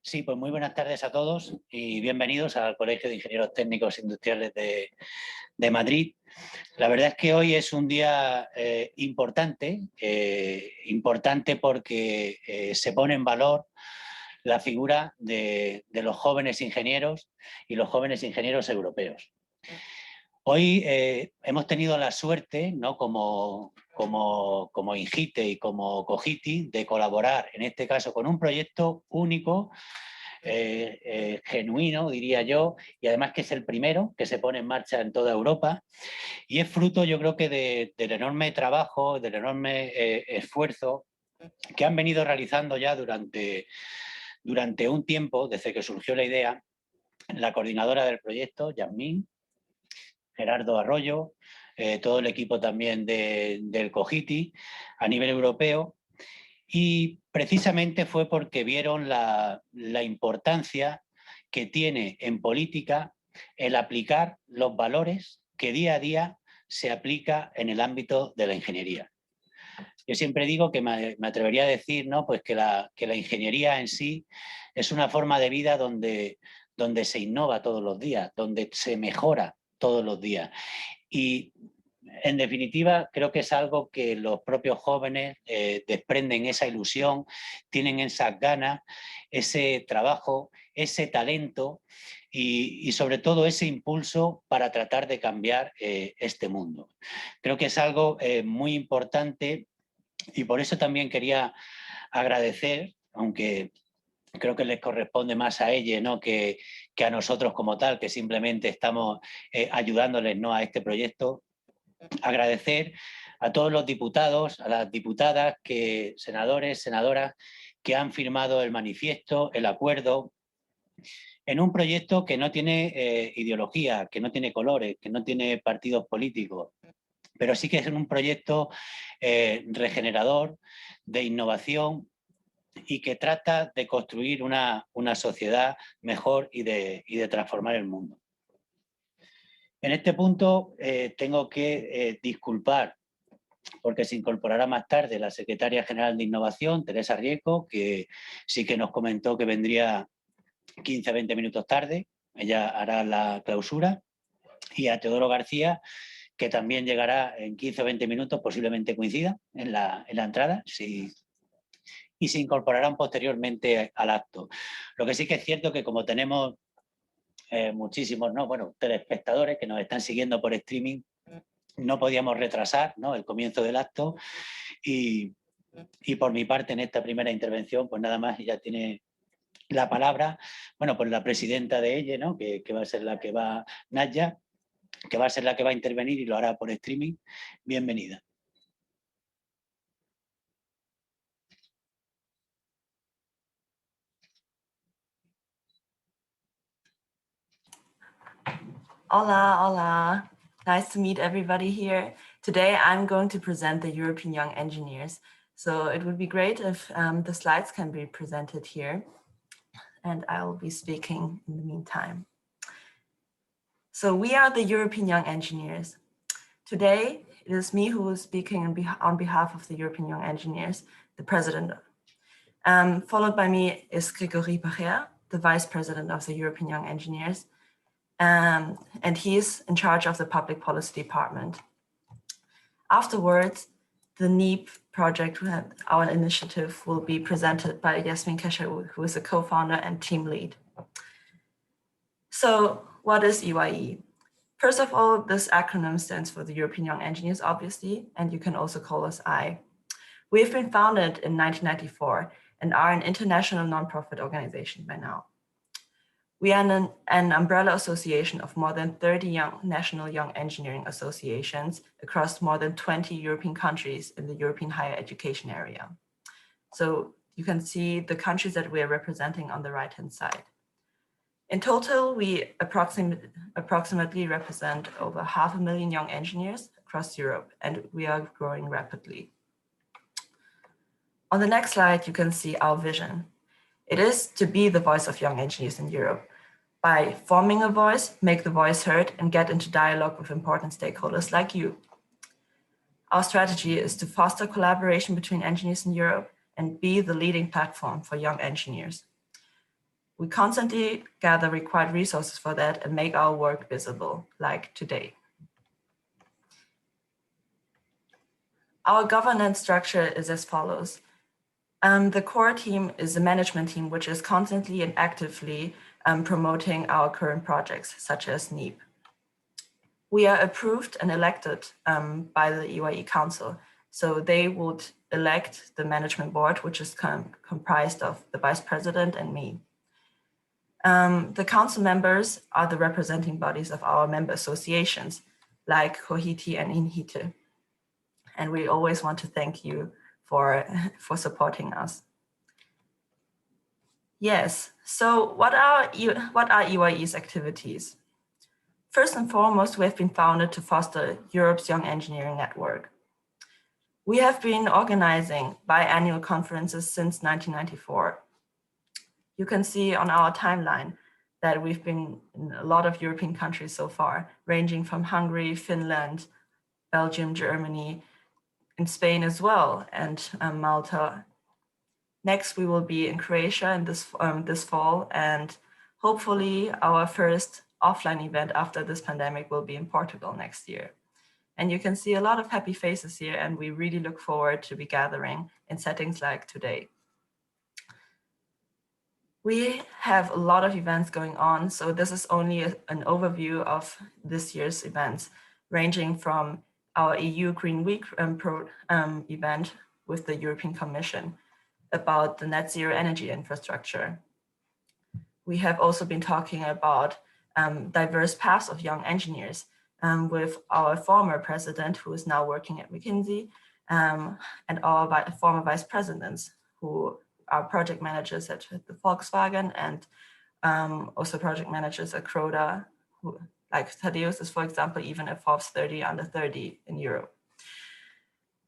Sí, pues muy buenas tardes a todos y bienvenidos al Colegio de Ingenieros Técnicos Industriales de Madrid. La verdad es que hoy es un día importante porque se pone en valor la figura de los jóvenes ingenieros y los jóvenes ingenieros europeos. Hoy hemos tenido la suerte, ¿no? como INGITE y como COGITI, de colaborar, en este caso, con un proyecto único, genuino, diría yo, y además que es el primero que se pone en marcha en toda Europa, y es fruto, yo creo que del enorme trabajo, del enorme esfuerzo que han venido realizando ya durante un tiempo, desde que surgió la idea, la coordinadora del proyecto, Yasmín, Gerardo Arroyo, todo el equipo también del COGITI a nivel europeo, y precisamente fue porque vieron la importancia que tiene en política el aplicar los valores que día a día se aplica en el ámbito de la ingeniería. Yo siempre digo que me atrevería a decir, ¿no? Pues que la ingeniería en sí es una forma de vida donde se innova todos los días, donde se mejora todos los días. Y en definitiva, creo que es algo que los propios jóvenes desprenden esa ilusión, tienen esas ganas, ese trabajo, ese talento y sobre todo ese impulso para tratar de cambiar este mundo. Creo que es algo muy importante y por eso también quería agradecer, aunque creo que les corresponde más a ellos, ¿no? que a nosotros como tal, que simplemente estamos ayudándoles, ¿no? a este proyecto, agradecer a todos los diputados, a las diputadas, senadores, senadoras, que han firmado el manifiesto, el acuerdo, en un proyecto que no tiene ideología, que no tiene colores, que no tiene partidos políticos, pero sí que es un proyecto regenerador, de innovación y que trata de construir una sociedad mejor y de transformar el mundo. En este punto tengo que disculpar porque se incorporará más tarde la secretaria general de Innovación, Teresa Riesco, que sí que nos comentó que vendría 15-20 minutos tarde, ella hará la clausura, y a Teodoro García, que también llegará en 15 o 20 minutos, posiblemente coincida en la entrada, y se incorporarán posteriormente al acto. Lo que sí que es cierto que como tenemos muchísimos telespectadores que nos están siguiendo por streaming, no podíamos retrasar, ¿no? el comienzo del acto y por mi parte en esta primera intervención pues nada más, ya tiene la palabra, pues la presidenta de ella, ¿no? que va a ser la que va, Naya, que va a ser la que va a intervenir y lo hará por streaming. Bienvenida. Hola, hola. Nice to meet everybody here. Today I'm going to present the European Young Engineers. So it would be great if the slides can be presented here, and I will be speaking in the meantime. So we are the European Young Engineers. Today it is me who is speaking on behalf of the European Young Engineers, the president. Followed by me is Grégory Pacher, the vice president of the European Young Engineers. And he's in charge of the public policy department. Afterwards, the NEEP project, our initiative, will be presented by Yasmin Keshaoud, who is a co-founder and team lead. So what is EYE? First of all, this acronym stands for the European Young Engineers, obviously, and you can also call us I. We have been founded in 1994 and are an international nonprofit organization by now. We are an umbrella association of more than 30 national young engineering associations across more than 20 European countries in the European higher education area. So you can see the countries that we are representing on the right-hand side. In total, we approximately represent over 500,000 young engineers across Europe, and we are growing rapidly. On the next slide, you can see our vision. It is to be the voice of young engineers in Europe. By forming a voice, make the voice heard, and get into dialogue with important stakeholders like you. Our strategy is to foster collaboration between engineers in Europe and be the leading platform for young engineers. We constantly gather required resources for that and make our work visible, like today. Our governance structure is as follows. The core team is the management team, which is constantly and actively promoting our current projects, such as NEEP. We are approved and elected by the EYE Council. So they would elect the management board, which is comprised of the vice president and me. The council members are the representing bodies of our member associations, like COHITI and INHITE. And we always want to thank you for supporting us. Yes, so what are EYE's activities? First and foremost, we have been founded to foster Europe's Young Engineering Network. We have been organizing biannual conferences since 1994. You can see on our timeline that we've been in a lot of European countries so far, ranging from Hungary, Finland, Belgium, Germany, in Spain as well, and Malta. Next, we will be in Croatia in this fall, and hopefully our first offline event after this pandemic will be in Portugal next year. And you can see a lot of happy faces here, and we really look forward to be gathering in settings like today. We have a lot of events going on, so this is only an overview of this year's events, ranging from our EU Green Week event with the European Commission about the net zero energy infrastructure. We have also been talking about diverse paths of young engineers with our former president, who is now working at McKinsey, and our former vice presidents, who are project managers at the Volkswagen and also project managers at Croda, who, like Thaddeus is, for example, even at Forbes 30 under 30 in Europe.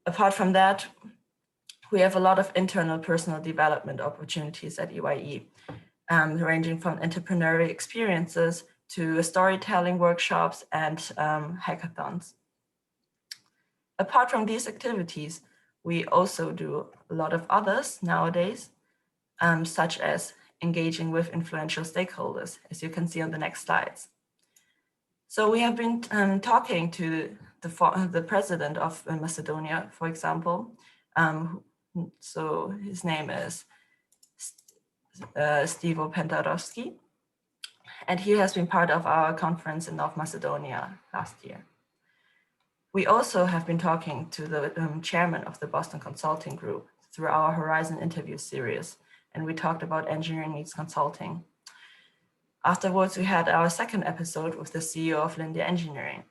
Apart from that, we have a lot of internal personal development opportunities at EYE, ranging from entrepreneurial experiences to storytelling workshops and hackathons. Apart from these activities, we also do a lot of others nowadays, such as engaging with influential stakeholders, as you can see on the next slides. So we have been talking to the president of Macedonia, for example. So his name is Stivo Pentarovski, and he has been part of our conference in North Macedonia last year. We also have been talking to the chairman of the Boston Consulting Group through our Horizon interview series, and we talked about engineering needs consulting. Afterwards, we had our second episode with the CEO of Linde Engineering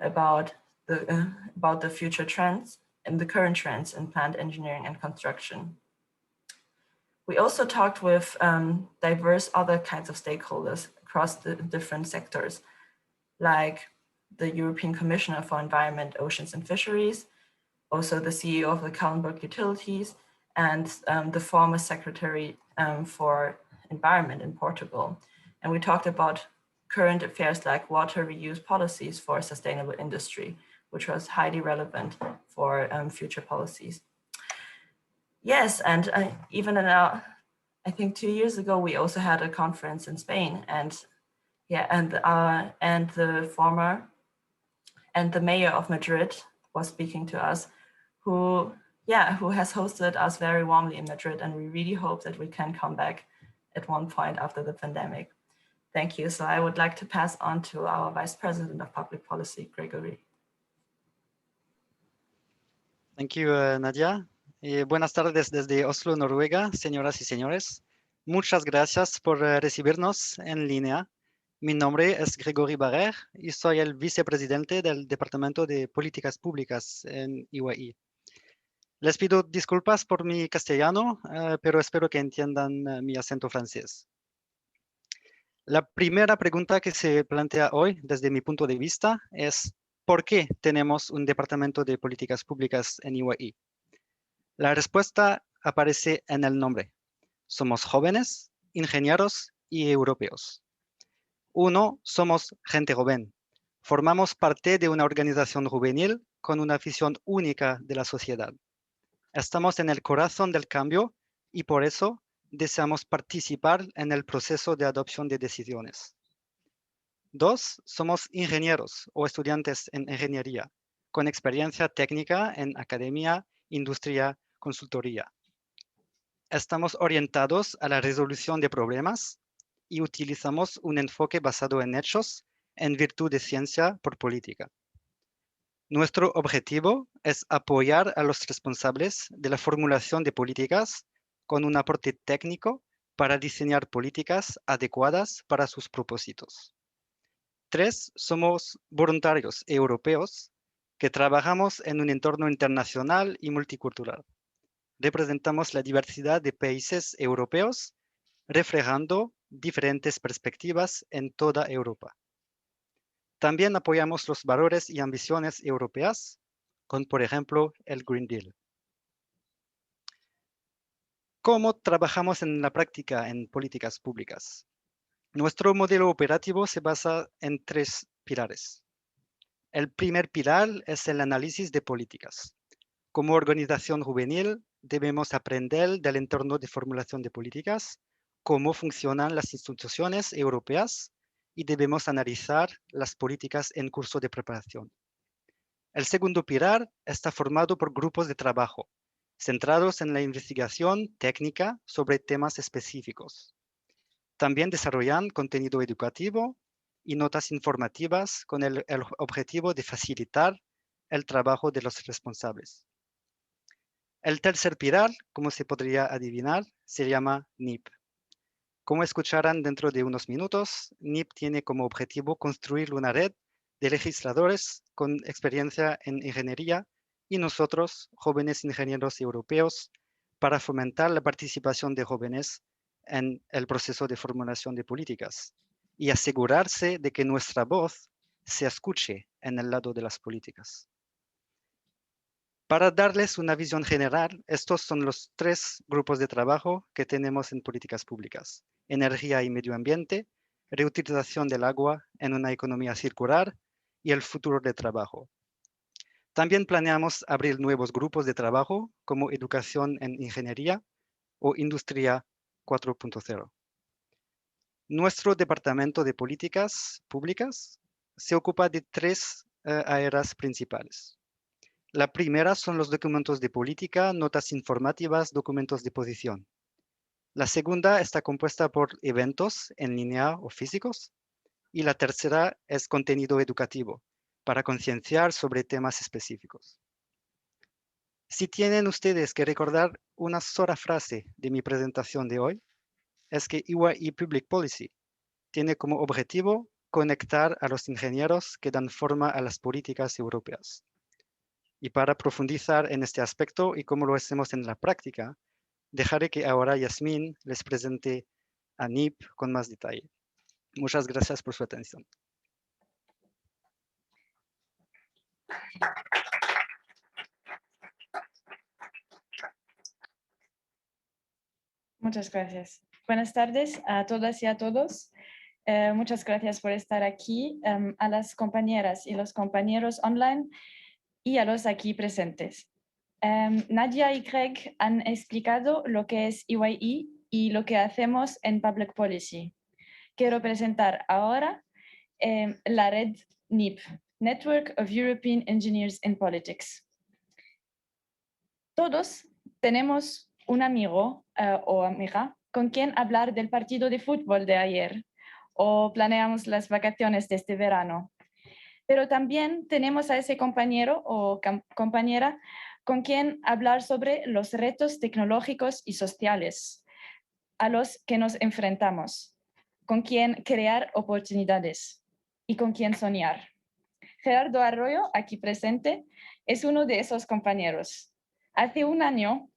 about the future trends and the current trends in plant engineering and construction. We also talked with diverse other kinds of stakeholders across the different sectors, like the European Commissioner for Environment, Oceans and Fisheries, also the CEO of the Kallenberg Utilities, and the former Secretary for Environment in Portugal. And we talked about current affairs like water reuse policies for sustainable industry, which was highly relevant for future policies. Yes, and even in I think 2 years ago, we also had a conference in Spain, and the mayor of Madrid was speaking to us, who has hosted us very warmly in Madrid, and we really hope that we can come back at one point after the pandemic. Thank you. So I would like to pass on to our Vice President of Public Policy, Gregory. Thank you, Nadia. Buenas tardes desde Oslo, Noruega, señoras y señores. Muchas gracias por recibirnos en línea. Mi nombre es Gregory Barrer y soy el vicepresidente del Departamento de Políticas Públicas en EYE. Les pido disculpas por mi castellano, pero espero que entiendan mi acento francés. La primera pregunta que se plantea hoy, desde mi punto de vista, es ¿por qué tenemos un Departamento de Políticas Públicas en EYE? La respuesta aparece en el nombre. Somos jóvenes, ingenieros y europeos. Uno, somos gente joven. Formamos parte de una organización juvenil con una visión única de la sociedad. Estamos en el corazón del cambio y por eso deseamos participar en el proceso de adopción de decisiones. 2, somos ingenieros o estudiantes en ingeniería, con experiencia técnica en academia, industria, consultoría. Estamos orientados a la resolución de problemas y utilizamos un enfoque basado en hechos en virtud de ciencia por política. Nuestro objetivo es apoyar a los responsables de la formulación de políticas con un aporte técnico para diseñar políticas adecuadas para sus propósitos. 3, somos voluntarios europeos que trabajamos en un entorno internacional y multicultural. Representamos la diversidad de países europeos, reflejando diferentes perspectivas en toda Europa. También apoyamos los valores y ambiciones europeas, con, por ejemplo, el Green Deal. ¿Cómo trabajamos en la práctica en políticas públicas? Nuestro modelo operativo se basa en 3 pilares. El primer pilar es el análisis de políticas. Como organización juvenil, debemos aprender del entorno de formulación de políticas, cómo funcionan las instituciones europeas y debemos analizar las políticas en curso de preparación. El segundo pilar está formado por grupos de trabajo, centrados en la investigación técnica sobre temas específicos. También desarrollan contenido educativo y notas informativas con el objetivo de facilitar el trabajo de los responsables. El tercer pilar, como se podría adivinar, se llama NIP. Como escucharán dentro de unos minutos, NIP tiene como objetivo construir una red de legisladores con experiencia en ingeniería y nosotros, jóvenes ingenieros europeos, para fomentar la participación de jóvenes en el proceso de formulación de políticas y asegurarse de que nuestra voz se escuche en el lado de las políticas. Para darles una visión general, estos son los 3 grupos de trabajo que tenemos en políticas públicas: energía y medio ambiente, reutilización del agua en una economía circular y el futuro de trabajo. También planeamos abrir nuevos grupos de trabajo como educación en ingeniería o industria 4.0. Nuestro departamento de políticas públicas se ocupa de 3 áreas principales. La primera son los documentos de política, notas informativas, documentos de posición. La segunda está compuesta por eventos en línea o físicos. Y la tercera es contenido educativo, para concienciar sobre temas específicos. Si tienen ustedes que recordar una sola frase de mi presentación de hoy, es que EY Public Policy tiene como objetivo conectar a los ingenieros que dan forma a las políticas europeas. Y para profundizar en este aspecto y cómo lo hacemos en la práctica, dejaré que ahora Yasmín les presente a NIP con más detalle. Muchas gracias por su atención. Muchas gracias. Buenas tardes a todas y a todos. Muchas gracias por estar aquí, a las compañeras y los compañeros online y a los aquí presentes. Nadia y Greg han explicado lo que es EYE y lo que hacemos en Public Policy. Quiero presentar ahora la red NEP, Network of European Engineers in Politics. Todos tenemos un amigo o amiga con quien hablar del partido de fútbol de ayer o planeamos las vacaciones de este verano. Pero también tenemos a ese compañero o compañera con quien hablar sobre los retos tecnológicos y sociales a los que nos enfrentamos, con quien crear oportunidades y con quien soñar. Gerardo Arroyo, aquí presente, es uno de esos compañeros. Hace un año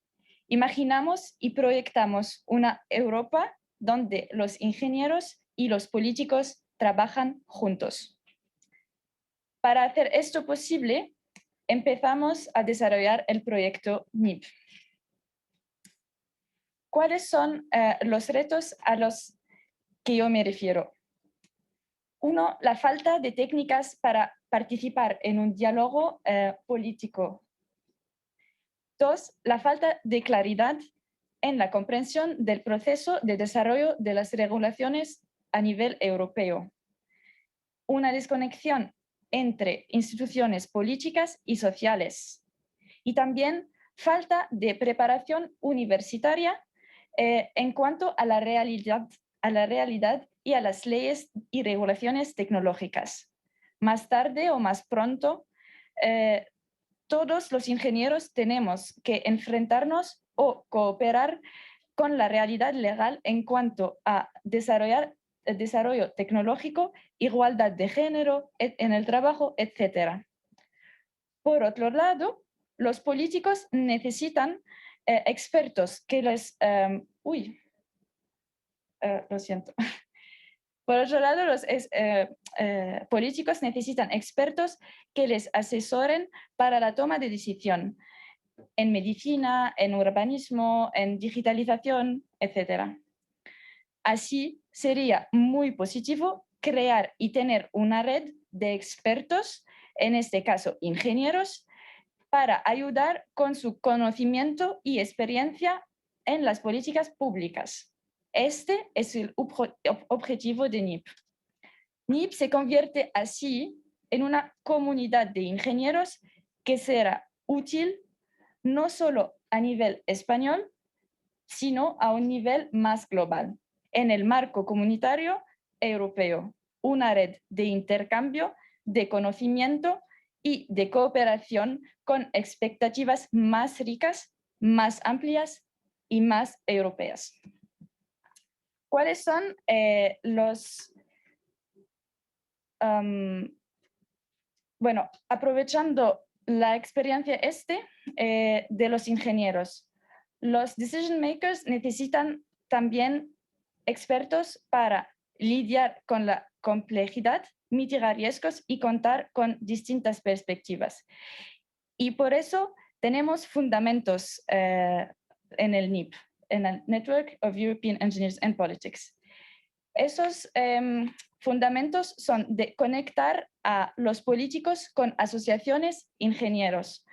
imaginamos y proyectamos una Europa donde los ingenieros y los políticos trabajan juntos. Para hacer esto posible, empezamos a desarrollar el proyecto NIP. ¿Cuáles son los retos a los que yo me refiero? 1, la falta de técnicas para participar en un diálogo político. 2, la falta de claridad en la comprensión del proceso de desarrollo de las regulaciones a nivel europeo. Una desconexión entre instituciones políticas y sociales. Y también falta de preparación universitaria en cuanto a la realidad y a las leyes y regulaciones tecnológicas. Más tarde o más pronto, todos los ingenieros tenemos que enfrentarnos o cooperar con la realidad legal en cuanto a desarrollo tecnológico, igualdad de género en el trabajo, etc. Por otro lado, los políticos necesitan expertos que les... lo siento. Por otro lado, los políticos necesitan expertos que les asesoren para la toma de decisión en medicina, en urbanismo, en digitalización, etc. Así, sería muy positivo crear y tener una red de expertos, en este caso ingenieros, para ayudar con su conocimiento y experiencia en las políticas públicas. Este es el objetivo de NIP. NIP se convierte así en una comunidad de ingenieros que será útil no solo a nivel español, sino a un nivel más global, en el marco comunitario europeo, una red de intercambio, de conocimiento y de cooperación con expectativas más ricas, más amplias y más europeas. ¿Cuáles son los... bueno, aprovechando la experiencia de los ingenieros, los decision makers necesitan también expertos para lidiar con la complejidad, mitigar riesgos y contar con distintas perspectivas. Y por eso tenemos fundamentos en el NEP, en el Network of European Engineers and Politics. Esos fundamentos son de conectar a los políticos con asociaciones ingenieros,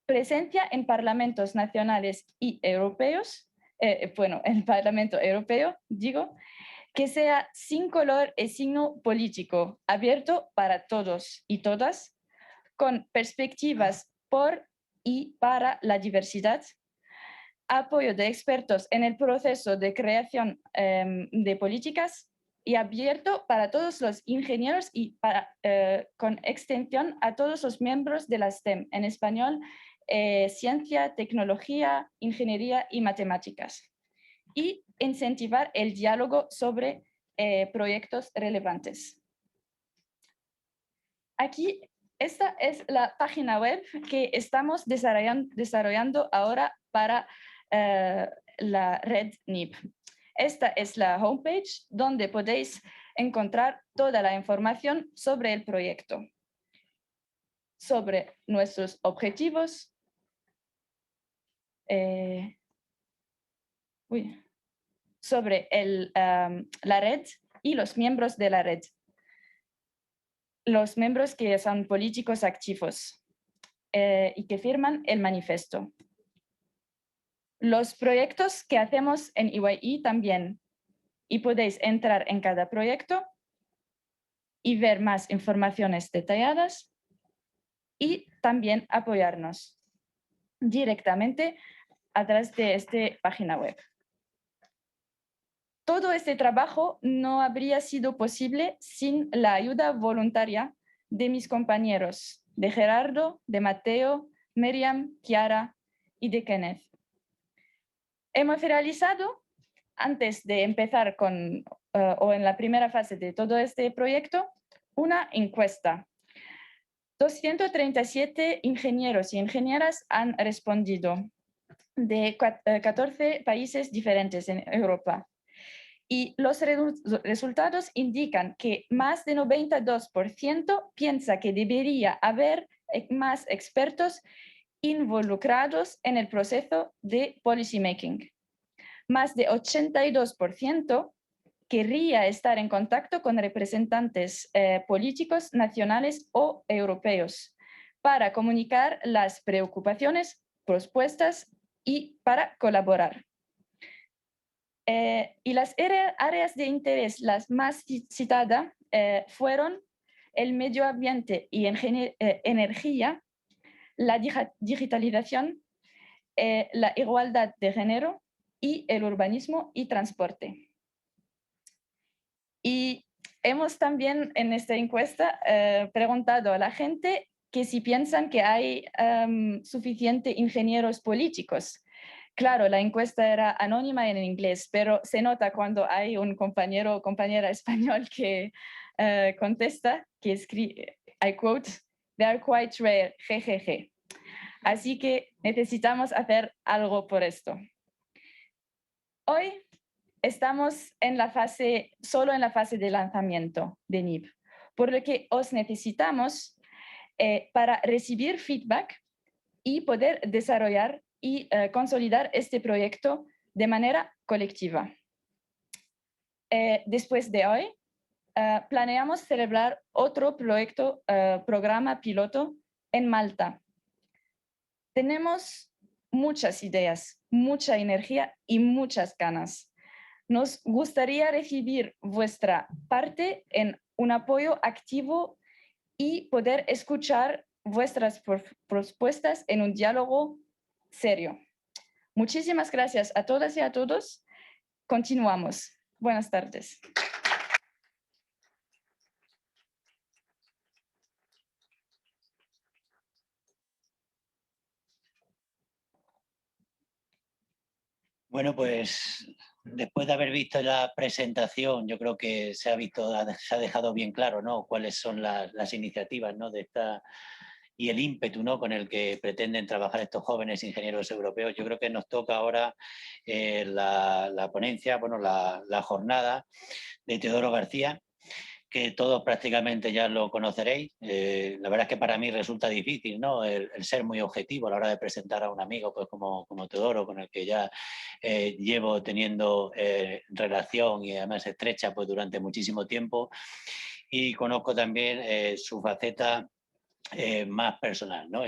presencia en parlamentos nacionales y europeos, el Parlamento Europeo, digo, que sea sin color y signo político, abierto para todos y todas, con perspectivas por y para la diversidad, apoyo de expertos en el proceso de creación de políticas y abierto para todos los ingenieros y con extensión a todos los miembros de la STEM, en español, ciencia, tecnología, ingeniería y matemáticas. Y incentivar el diálogo sobre proyectos relevantes. Aquí, esta es la página web que estamos desarrollando ahora para la red NIP. Esta es la homepage donde podéis encontrar toda la información sobre el proyecto, sobre nuestros objetivos, sobre la red y los miembros de la red. Los miembros que son políticos activos y que firman el manifiesto. Los proyectos que hacemos en EYE también. Y podéis entrar en cada proyecto y ver más informaciones detalladas y también apoyarnos directamente a través de esta página web. Todo este trabajo no habría sido posible sin la ayuda voluntaria de mis compañeros, de Gerardo, de Mateo, Miriam, Chiara y de Kenneth. Hemos realizado, antes de empezar o en la primera fase de todo este proyecto, una encuesta. 237 ingenieros y ingenieras han respondido de 14 países diferentes en Europa. Y los resultados indican que más del 92% piensa que debería haber más expertos involucrados en el proceso de policy making. Más de 82% querría estar en contacto con representantes políticos nacionales o europeos para comunicar las preocupaciones, propuestas y para colaborar. Y las áreas de interés las más citadas fueron el medio ambiente y energía, la digitalización, la igualdad de género y el urbanismo y transporte. Y hemos también en esta encuesta preguntado a la gente que si piensan que hay suficientes ingenieros políticos. Claro, la encuesta era anónima en inglés, pero se nota cuando hay un compañero o compañera español que contesta, que escribe, I quote, "They are quite rare, jejeje". Así que necesitamos hacer algo por esto. Hoy estamos solo en la fase de lanzamiento de NIP, por lo que os necesitamos para recibir feedback y poder desarrollar y consolidar este proyecto de manera colectiva. Después de hoy, planeamos celebrar otro programa piloto en Malta. Tenemos muchas ideas, mucha energía y muchas ganas. Nos gustaría recibir vuestra parte en un apoyo activo y poder escuchar vuestras propuestas en un diálogo serio. Muchísimas gracias a todas y a todos. Continuamos. Buenas tardes. Bueno, pues después de haber visto la presentación, yo creo que se ha dejado bien claro, ¿no?, cuáles son las iniciativas, ¿no?, de esta y el ímpetu, ¿no?, con el que pretenden trabajar estos jóvenes ingenieros europeos. Yo creo que nos toca ahora la ponencia, bueno, la jornada de Teodoro García, que todos prácticamente ya lo conoceréis. La verdad es que para mí resulta difícil, ¿no?, el ser muy objetivo a la hora de presentar a un amigo pues como Teodoro, con el que ya llevo teniendo relación y además estrecha pues durante muchísimo tiempo, y conozco también su faceta más personal, ¿no?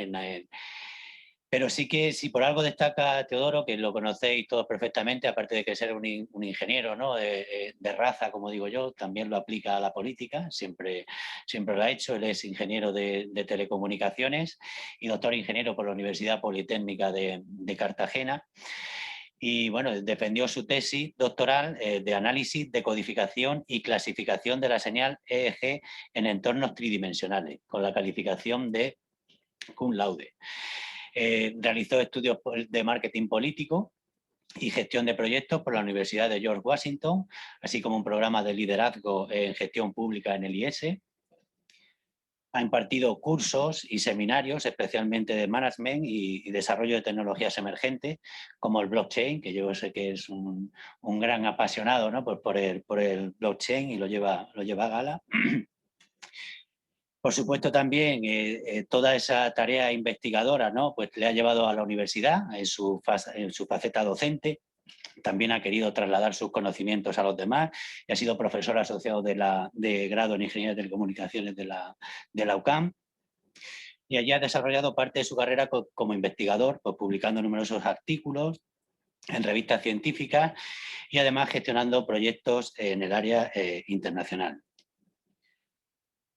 Pero sí que si por algo destaca Teodoro, que lo conocéis todos perfectamente, aparte de que ser un ingeniero, ¿no?, de raza, como digo yo, también lo aplica a la política, siempre lo ha hecho. Él es ingeniero de telecomunicaciones y doctor ingeniero por la Universidad Politécnica de Cartagena. Y bueno, defendió su tesis doctoral de análisis, decodificación y clasificación de la señal EEG en entornos tridimensionales, con la calificación de cum laude. Realizó estudios de marketing político y gestión de proyectos por la Universidad de George Washington, así como un programa de liderazgo en gestión pública en el IES. Ha impartido cursos y seminarios, especialmente de management y desarrollo de tecnologías emergentes, como el blockchain, que yo sé que es un gran apasionado, ¿no?, por el blockchain, y lo lleva a gala. Por supuesto, también toda esa tarea investigadora, ¿no?, pues le ha llevado a la universidad en su faceta docente. También ha querido trasladar sus conocimientos a los demás y ha sido profesor asociado de grado en Ingeniería de Telecomunicaciones de la UCAM. Y allí ha desarrollado parte de su carrera como investigador, pues publicando numerosos artículos en revistas científicas y además gestionando proyectos en el área internacional.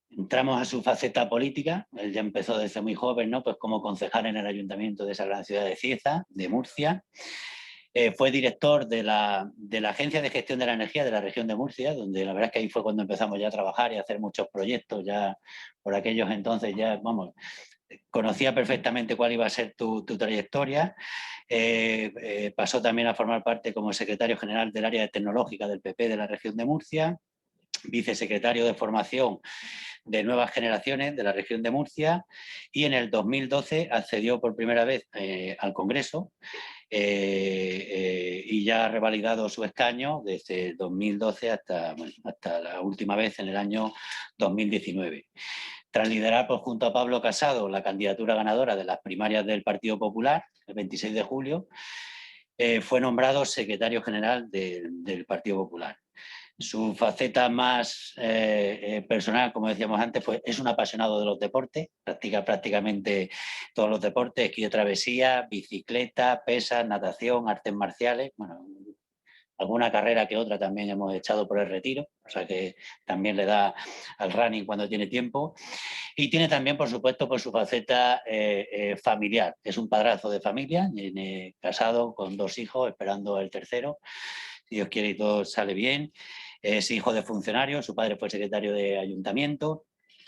Entramos a su faceta política. Él ya empezó desde muy joven, ¿no?, pues como concejal en el ayuntamiento de esa gran ciudad de Cieza, de Murcia. Fue director de la Agencia de Gestión de la Energía de la región de Murcia, donde la verdad es que ahí fue cuando empezamos ya a trabajar y a hacer muchos proyectos. Ya por aquellos entonces ya, vamos, conocía perfectamente cuál iba a ser tu trayectoria. Pasó también a formar parte como secretario general del área tecnológica del PP de la región de Murcia, vicesecretario de formación de nuevas generaciones de la región de Murcia, y en el 2012 accedió por primera vez al Congreso y ya ha revalidado su escaño desde 2012 hasta la última vez en el año 2019. Tras liderar pues, junto a Pablo Casado la candidatura ganadora de las primarias del Partido Popular el 26 de julio, fue nombrado secretario general del Partido Popular. Su faceta más personal, como decíamos antes, pues es un apasionado de los deportes, practica prácticamente todos los deportes, esquí de travesía, bicicleta, pesas, natación, artes marciales, bueno, alguna carrera que otra también hemos echado por el retiro, o sea que también le da al running cuando tiene tiempo. Y tiene también, por supuesto, por su faceta familiar. Es un padrazo de familia, casado con 2 hijos, esperando el tercero. Si Dios quiere y todo sale bien. Es hijo de funcionario, su padre fue secretario de ayuntamiento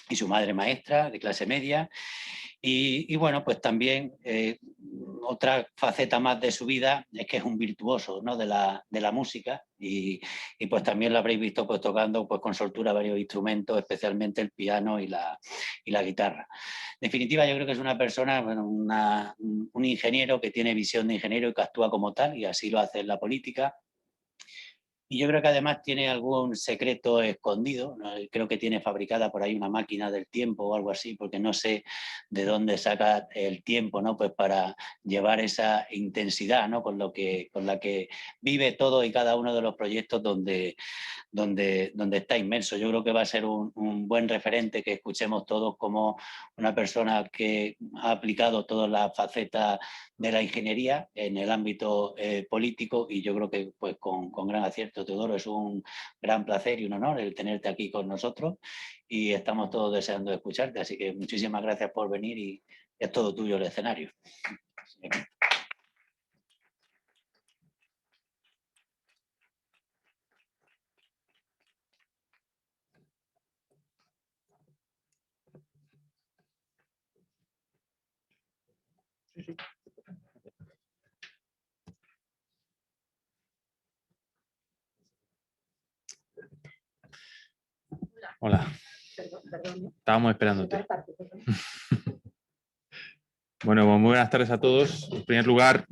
y su madre maestra de clase media. Y bueno, pues también otra faceta más de su vida es que es un virtuoso, ¿no?, de la música y pues también lo habréis visto pues tocando pues con soltura varios instrumentos, especialmente el piano y la guitarra. En definitiva, yo creo que es una persona, bueno, un ingeniero que tiene visión de ingeniero y que actúa como tal, y así lo hace en la política. Y yo creo que además tiene algún secreto escondido, ¿no? Creo que tiene fabricada por ahí una máquina del tiempo o algo así, porque no sé de dónde saca el tiempo, ¿no?, pues para llevar esa intensidad, ¿no?, con la que vive todo y cada uno de los proyectos donde está inmerso. Yo creo que va a ser un buen referente que escuchemos todos como una persona que ha aplicado todas las facetas de la ingeniería en el ámbito político, y yo creo que pues con gran acierto. Teodoro, es un gran placer y un honor el tenerte aquí con nosotros y estamos todos deseando escucharte, así que muchísimas gracias por venir y es todo tuyo el escenario. Hola. Estábamos esperándote. Bueno, muy buenas tardes a todos. En primer lugar,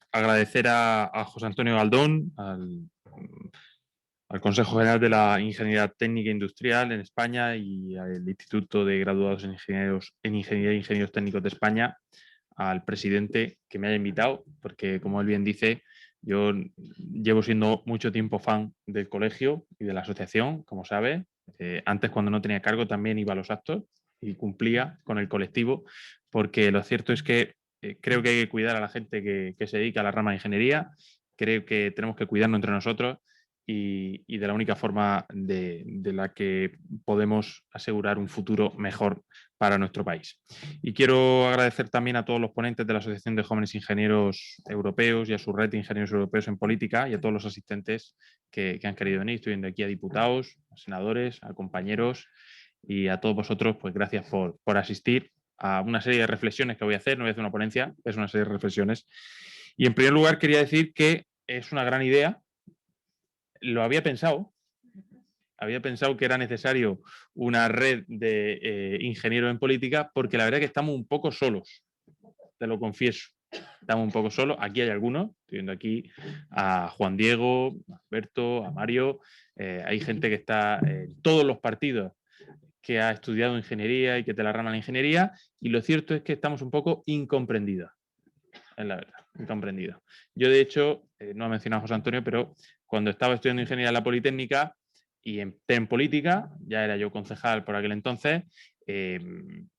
agradecer a José Antonio Galdón, al Consejo General de la Ingeniería Técnica e Industrial en España y al Instituto de Graduados en Ingeniería e Ingenieros Técnicos de España, al presidente que me haya invitado, porque como él bien dice, yo llevo siendo mucho tiempo fan del colegio y de la asociación, como sabe. Antes, cuando no tenía cargo, también iba a los actos y cumplía con el colectivo, porque lo cierto es que creo que hay que cuidar a la gente que se dedica a la rama de ingeniería, creo que tenemos que cuidarnos entre nosotros y de la única forma de la que podemos asegurar un futuro mejor para nuestro país. Y quiero agradecer también a todos los ponentes de la Asociación de Jóvenes Ingenieros Europeos y a su red de ingenieros europeos en política y a todos los asistentes que han querido venir. Estoy viendo aquí a diputados, a senadores, a compañeros y a todos vosotros, pues gracias por asistir a una serie de reflexiones que voy a hacer. No voy a hacer una ponencia, es una serie de reflexiones. Y en primer lugar quería decir que es una gran idea. Lo había pensado que era necesario una red de ingenieros en política, porque la verdad es que estamos un poco solos, te lo confieso. Estamos un poco solos. Aquí hay algunos, estoy viendo aquí a Juan Diego, a Alberto, a Mario. Hay gente que está en todos los partidos que ha estudiado ingeniería y que te la rama la ingeniería, y lo cierto es que estamos un poco incomprendidos. Es la verdad, incomprendido. Yo, de hecho, no ha mencionado José Antonio, pero cuando estaba estudiando ingeniería en la Politécnica y entré en política, ya era yo concejal por aquel entonces,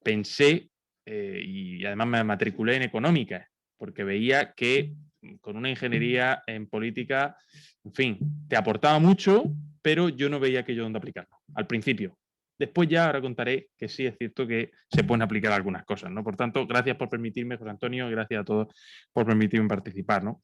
pensé y además me matriculé en económicas, porque veía que con una ingeniería en política, en fin, te aportaba mucho, pero yo no veía aquello donde aplicarlo, al principio. Después ya ahora contaré que sí es cierto que se pueden aplicar algunas cosas, ¿no? Por tanto, gracias por permitirme, José Antonio, y gracias a todos por permitirme participar, ¿no?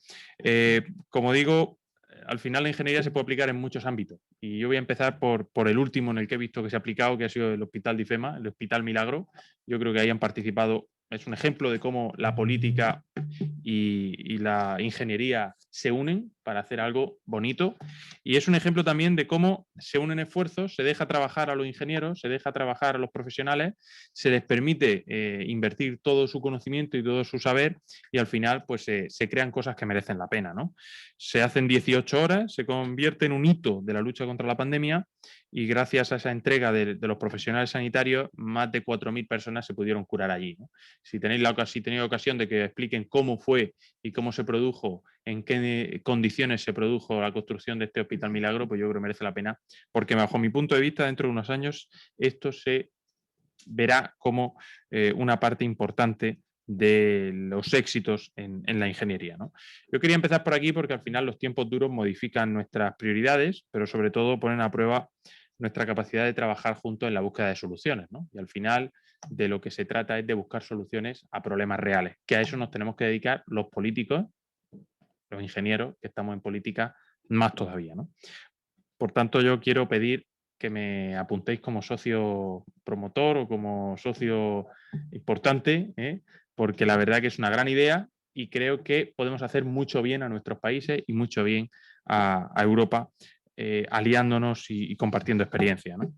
Como digo, al final la ingeniería se puede aplicar en muchos ámbitos y yo voy a empezar por el último en el que he visto que se ha aplicado, que ha sido el Hospital de IFEMA, el Hospital Milagro. Yo creo que ahí han participado, es un ejemplo de cómo la política y la ingeniería se unen para hacer algo bonito, y es un ejemplo también de cómo se unen esfuerzos, se deja trabajar a los ingenieros, se deja trabajar a los profesionales, se les permite invertir todo su conocimiento y todo su saber, y al final pues se crean cosas que merecen la pena, ¿no? Se hacen 18 horas, se convierte en un hito de la lucha contra la pandemia, y gracias a esa entrega de los profesionales sanitarios, más de 4.000 personas se pudieron curar allí, ¿no? Si tenéis ocasión de que expliquen cómo fue y cómo se produjo en qué condiciones se produjo la construcción de este Hospital Milagro, pues yo creo que merece la pena, porque bajo mi punto de vista, dentro de unos años, esto se verá como una parte importante de los éxitos en la ingeniería, ¿no? Yo quería empezar por aquí porque al final los tiempos duros modifican nuestras prioridades, pero sobre todo ponen a prueba nuestra capacidad de trabajar juntos en la búsqueda de soluciones, ¿no? Y al final de lo que se trata es de buscar soluciones a problemas reales, que a eso nos tenemos que dedicar los políticos, los ingenieros que estamos en política, más todavía, ¿no? Por tanto, yo quiero pedir que me apuntéis como socio promotor o como socio importante, porque la verdad que es una gran idea y creo que podemos hacer mucho bien a nuestros países y mucho bien a Europa, aliándonos y compartiendo experiencia, ¿no?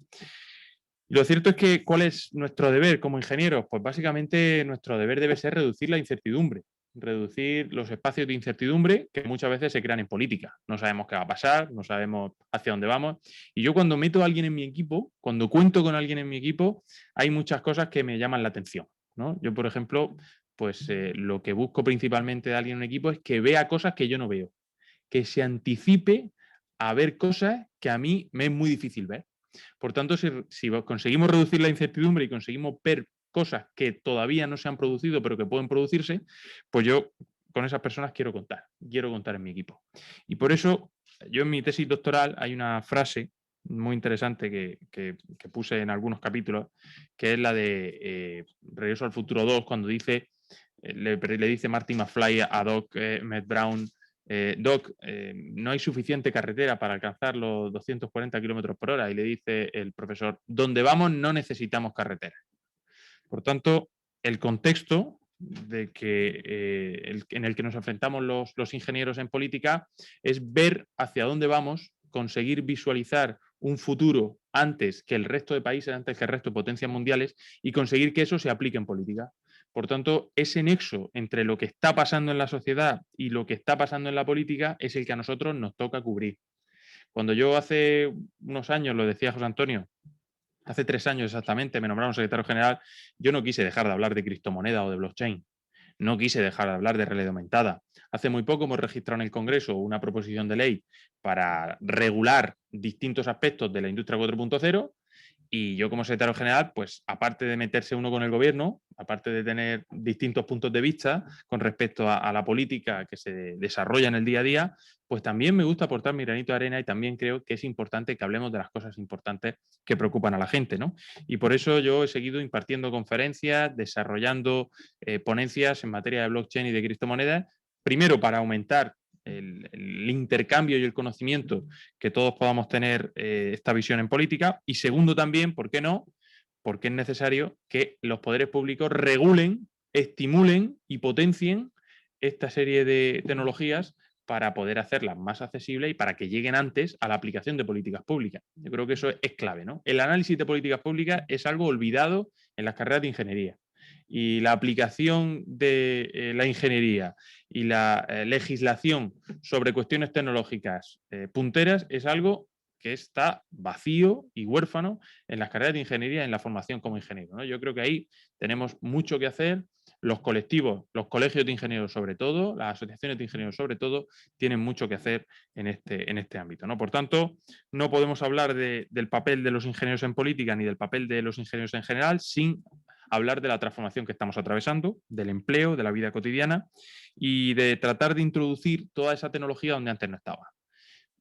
Y lo cierto es que, ¿cuál es nuestro deber como ingenieros? Pues básicamente nuestro deber debe ser reducir la incertidumbre, reducir los espacios de incertidumbre que muchas veces se crean en política. No sabemos qué va a pasar, no sabemos hacia dónde vamos. Y yo cuando meto a alguien en mi equipo, cuando cuento con alguien en mi equipo, hay muchas cosas que me llaman la atención, ¿no? Yo, por ejemplo, pues lo que busco principalmente de alguien en un equipo es que vea cosas que yo no veo, que se anticipe a ver cosas que a mí me es muy difícil ver. Por tanto, si conseguimos reducir la incertidumbre y conseguimos ver cosas que todavía no se han producido pero que pueden producirse, pues yo con esas personas quiero contar en mi equipo. Y por eso yo en mi tesis doctoral hay una frase muy interesante que puse en algunos capítulos, que es la de Regreso al Futuro 2, cuando dice, le dice Marty McFly a Doc Matt Brown, Doc, no hay suficiente carretera para alcanzar los 240 kilómetros por hora. Y le dice el profesor, donde vamos no necesitamos carretera. Por tanto, el contexto de en el que nos enfrentamos los ingenieros en política es ver hacia dónde vamos, conseguir visualizar un futuro antes que el resto de países, antes que el resto de potencias mundiales y conseguir que eso se aplique en política. Por tanto, ese nexo entre lo que está pasando en la sociedad y lo que está pasando en la política es el que a nosotros nos toca cubrir. Cuando yo hace unos años, lo decía José Antonio, hace 3 años exactamente, me nombraron secretario general, yo no quise dejar de hablar de criptomoneda o de blockchain. No quise dejar de hablar de realidad aumentada. Hace muy poco hemos registrado en el Congreso una proposición de ley para regular distintos aspectos de la industria 4.0. Y yo como secretario general, pues aparte de meterse uno con el gobierno, aparte de tener distintos puntos de vista con respecto a la política que se desarrolla en el día a día, pues también me gusta aportar mi granito de arena y también creo que es importante que hablemos de las cosas importantes que preocupan a la gente, ¿no? Y por eso yo he seguido impartiendo conferencias, desarrollando ponencias en materia de blockchain y de criptomonedas, primero para aumentar el intercambio y el conocimiento que todos podamos tener esta visión en política y segundo también, ¿por qué no? Porque es necesario que los poderes públicos regulen, estimulen y potencien esta serie de tecnologías para poder hacerlas más accesibles y para que lleguen antes a la aplicación de políticas públicas. Yo creo que eso es clave, ¿no? El análisis de políticas públicas es algo olvidado en las carreras de ingeniería. Y la aplicación de la ingeniería y la legislación sobre cuestiones tecnológicas punteras es algo que está vacío y huérfano en las carreras de ingeniería, en la formación como ingeniero, ¿no? Yo creo que ahí tenemos mucho que hacer. Los colectivos, los colegios de ingenieros sobre todo, las asociaciones de ingenieros sobre todo, tienen mucho que hacer en este ámbito, ¿no? Por tanto, no podemos hablar del papel de los ingenieros en política ni del papel de los ingenieros en general sin hablar de la transformación que estamos atravesando, del empleo, de la vida cotidiana y de tratar de introducir toda esa tecnología donde antes no estaba.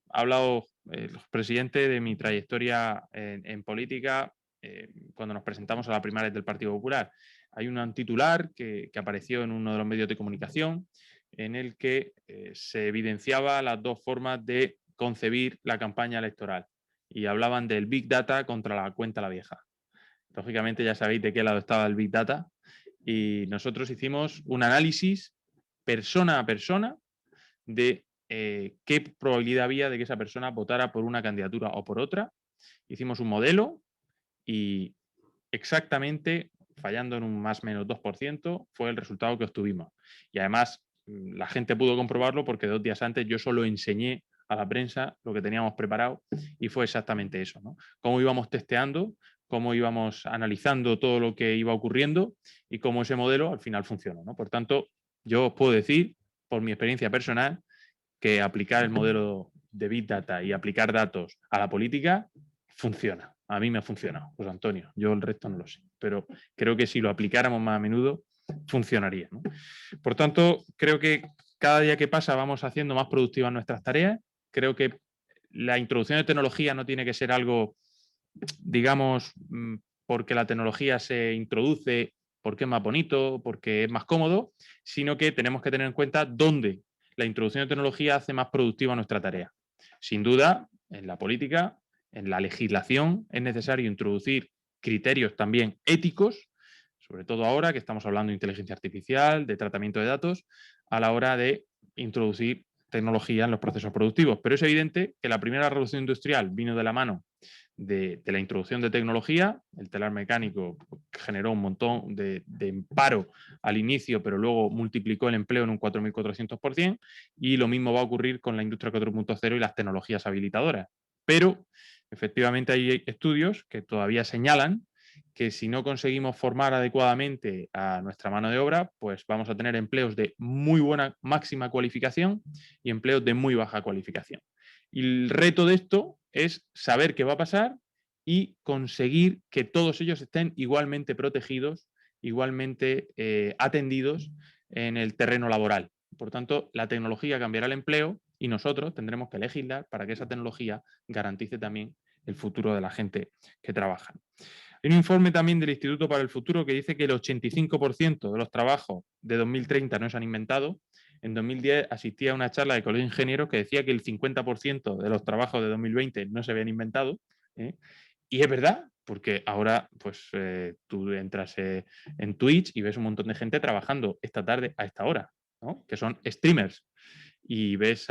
Ha hablado el presidente de mi trayectoria en política cuando nos presentamos a las primarias del Partido Popular. Hay un titular que apareció en uno de los medios de comunicación en el que se evidenciaba las dos formas de concebir la campaña electoral y hablaban del Big Data contra la cuenta la vieja. Lógicamente ya sabéis de qué lado estaba el Big Data y nosotros hicimos un análisis persona a persona de qué probabilidad había de que esa persona votara por una candidatura o por otra. Hicimos un modelo y exactamente, fallando en un más o menos 2%, fue el resultado que obtuvimos. Y además la gente pudo comprobarlo porque 2 días antes yo solo enseñé a la prensa lo que teníamos preparado y fue exactamente eso, ¿no? Cómo íbamos testeando, cómo íbamos analizando todo lo que iba ocurriendo y cómo ese modelo al final funcionó, ¿no? Por tanto, yo os puedo decir, por mi experiencia personal, que aplicar el modelo de Big Data y aplicar datos a la política funciona. A mí me ha funcionado, José Antonio. Yo el resto no lo sé, pero creo que si lo aplicáramos más a menudo, funcionaría, ¿no? Por tanto, creo que cada día que pasa vamos haciendo más productivas nuestras tareas. Creo que la introducción de tecnología no tiene que ser algo, digamos, porque la tecnología se introduce, porque es más bonito, porque es más cómodo, sino que tenemos que tener en cuenta dónde la introducción de tecnología hace más productiva nuestra tarea. Sin duda, en la política, en la legislación, es necesario introducir criterios también éticos, sobre todo ahora que estamos hablando de inteligencia artificial, de tratamiento de datos, a la hora de introducir tecnología en los procesos productivos. Pero es evidente que la primera revolución industrial vino de la mano de la introducción de tecnología. El telar mecánico generó un montón de paro al inicio, pero luego multiplicó el empleo en un 4.400%, y lo mismo va a ocurrir con la industria 4.0 y las tecnologías habilitadoras. Pero efectivamente hay estudios que todavía señalan que si no conseguimos formar adecuadamente a nuestra mano de obra, pues vamos a tener empleos de muy buena máxima cualificación y empleos de muy baja cualificación. Y el reto de esto es saber qué va a pasar y conseguir que todos ellos estén igualmente protegidos, igualmente atendidos en el terreno laboral. Por tanto, la tecnología cambiará el empleo y nosotros tendremos que legislar para que esa tecnología garantice también el futuro de la gente que trabaja. Hay un informe también del Instituto para el Futuro que dice que el 85% de los trabajos de 2030 no se han inventado. En 2010 asistí a una charla de colegio de ingenieros que decía que el 50% de los trabajos de 2020 no se habían inventado. Y es verdad, porque ahora pues, tú entras en Twitch y ves un montón de gente trabajando esta tarde a esta hora, ¿no? Que son streamers. Y ves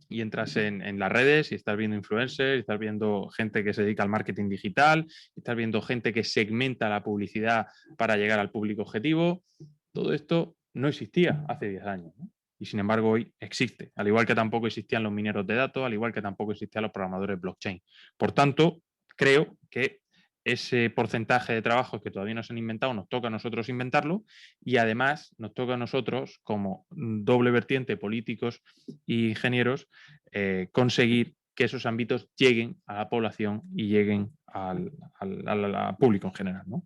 y entras en las redes y estás viendo influencers, y estás viendo gente que se dedica al marketing digital, y estás viendo gente que segmenta la publicidad para llegar al público objetivo. Todo esto no existía hace 10 años, ¿no? Y sin embargo hoy existe, al igual que tampoco existían los mineros de datos, al igual que tampoco existían los programadores blockchain. Por tanto, creo que ese porcentaje de trabajos que todavía no se han inventado nos toca a nosotros inventarlo, y además nos toca a nosotros, como doble vertiente, políticos e ingenieros, conseguir que esos ámbitos lleguen a la población y lleguen al público en general, ¿no?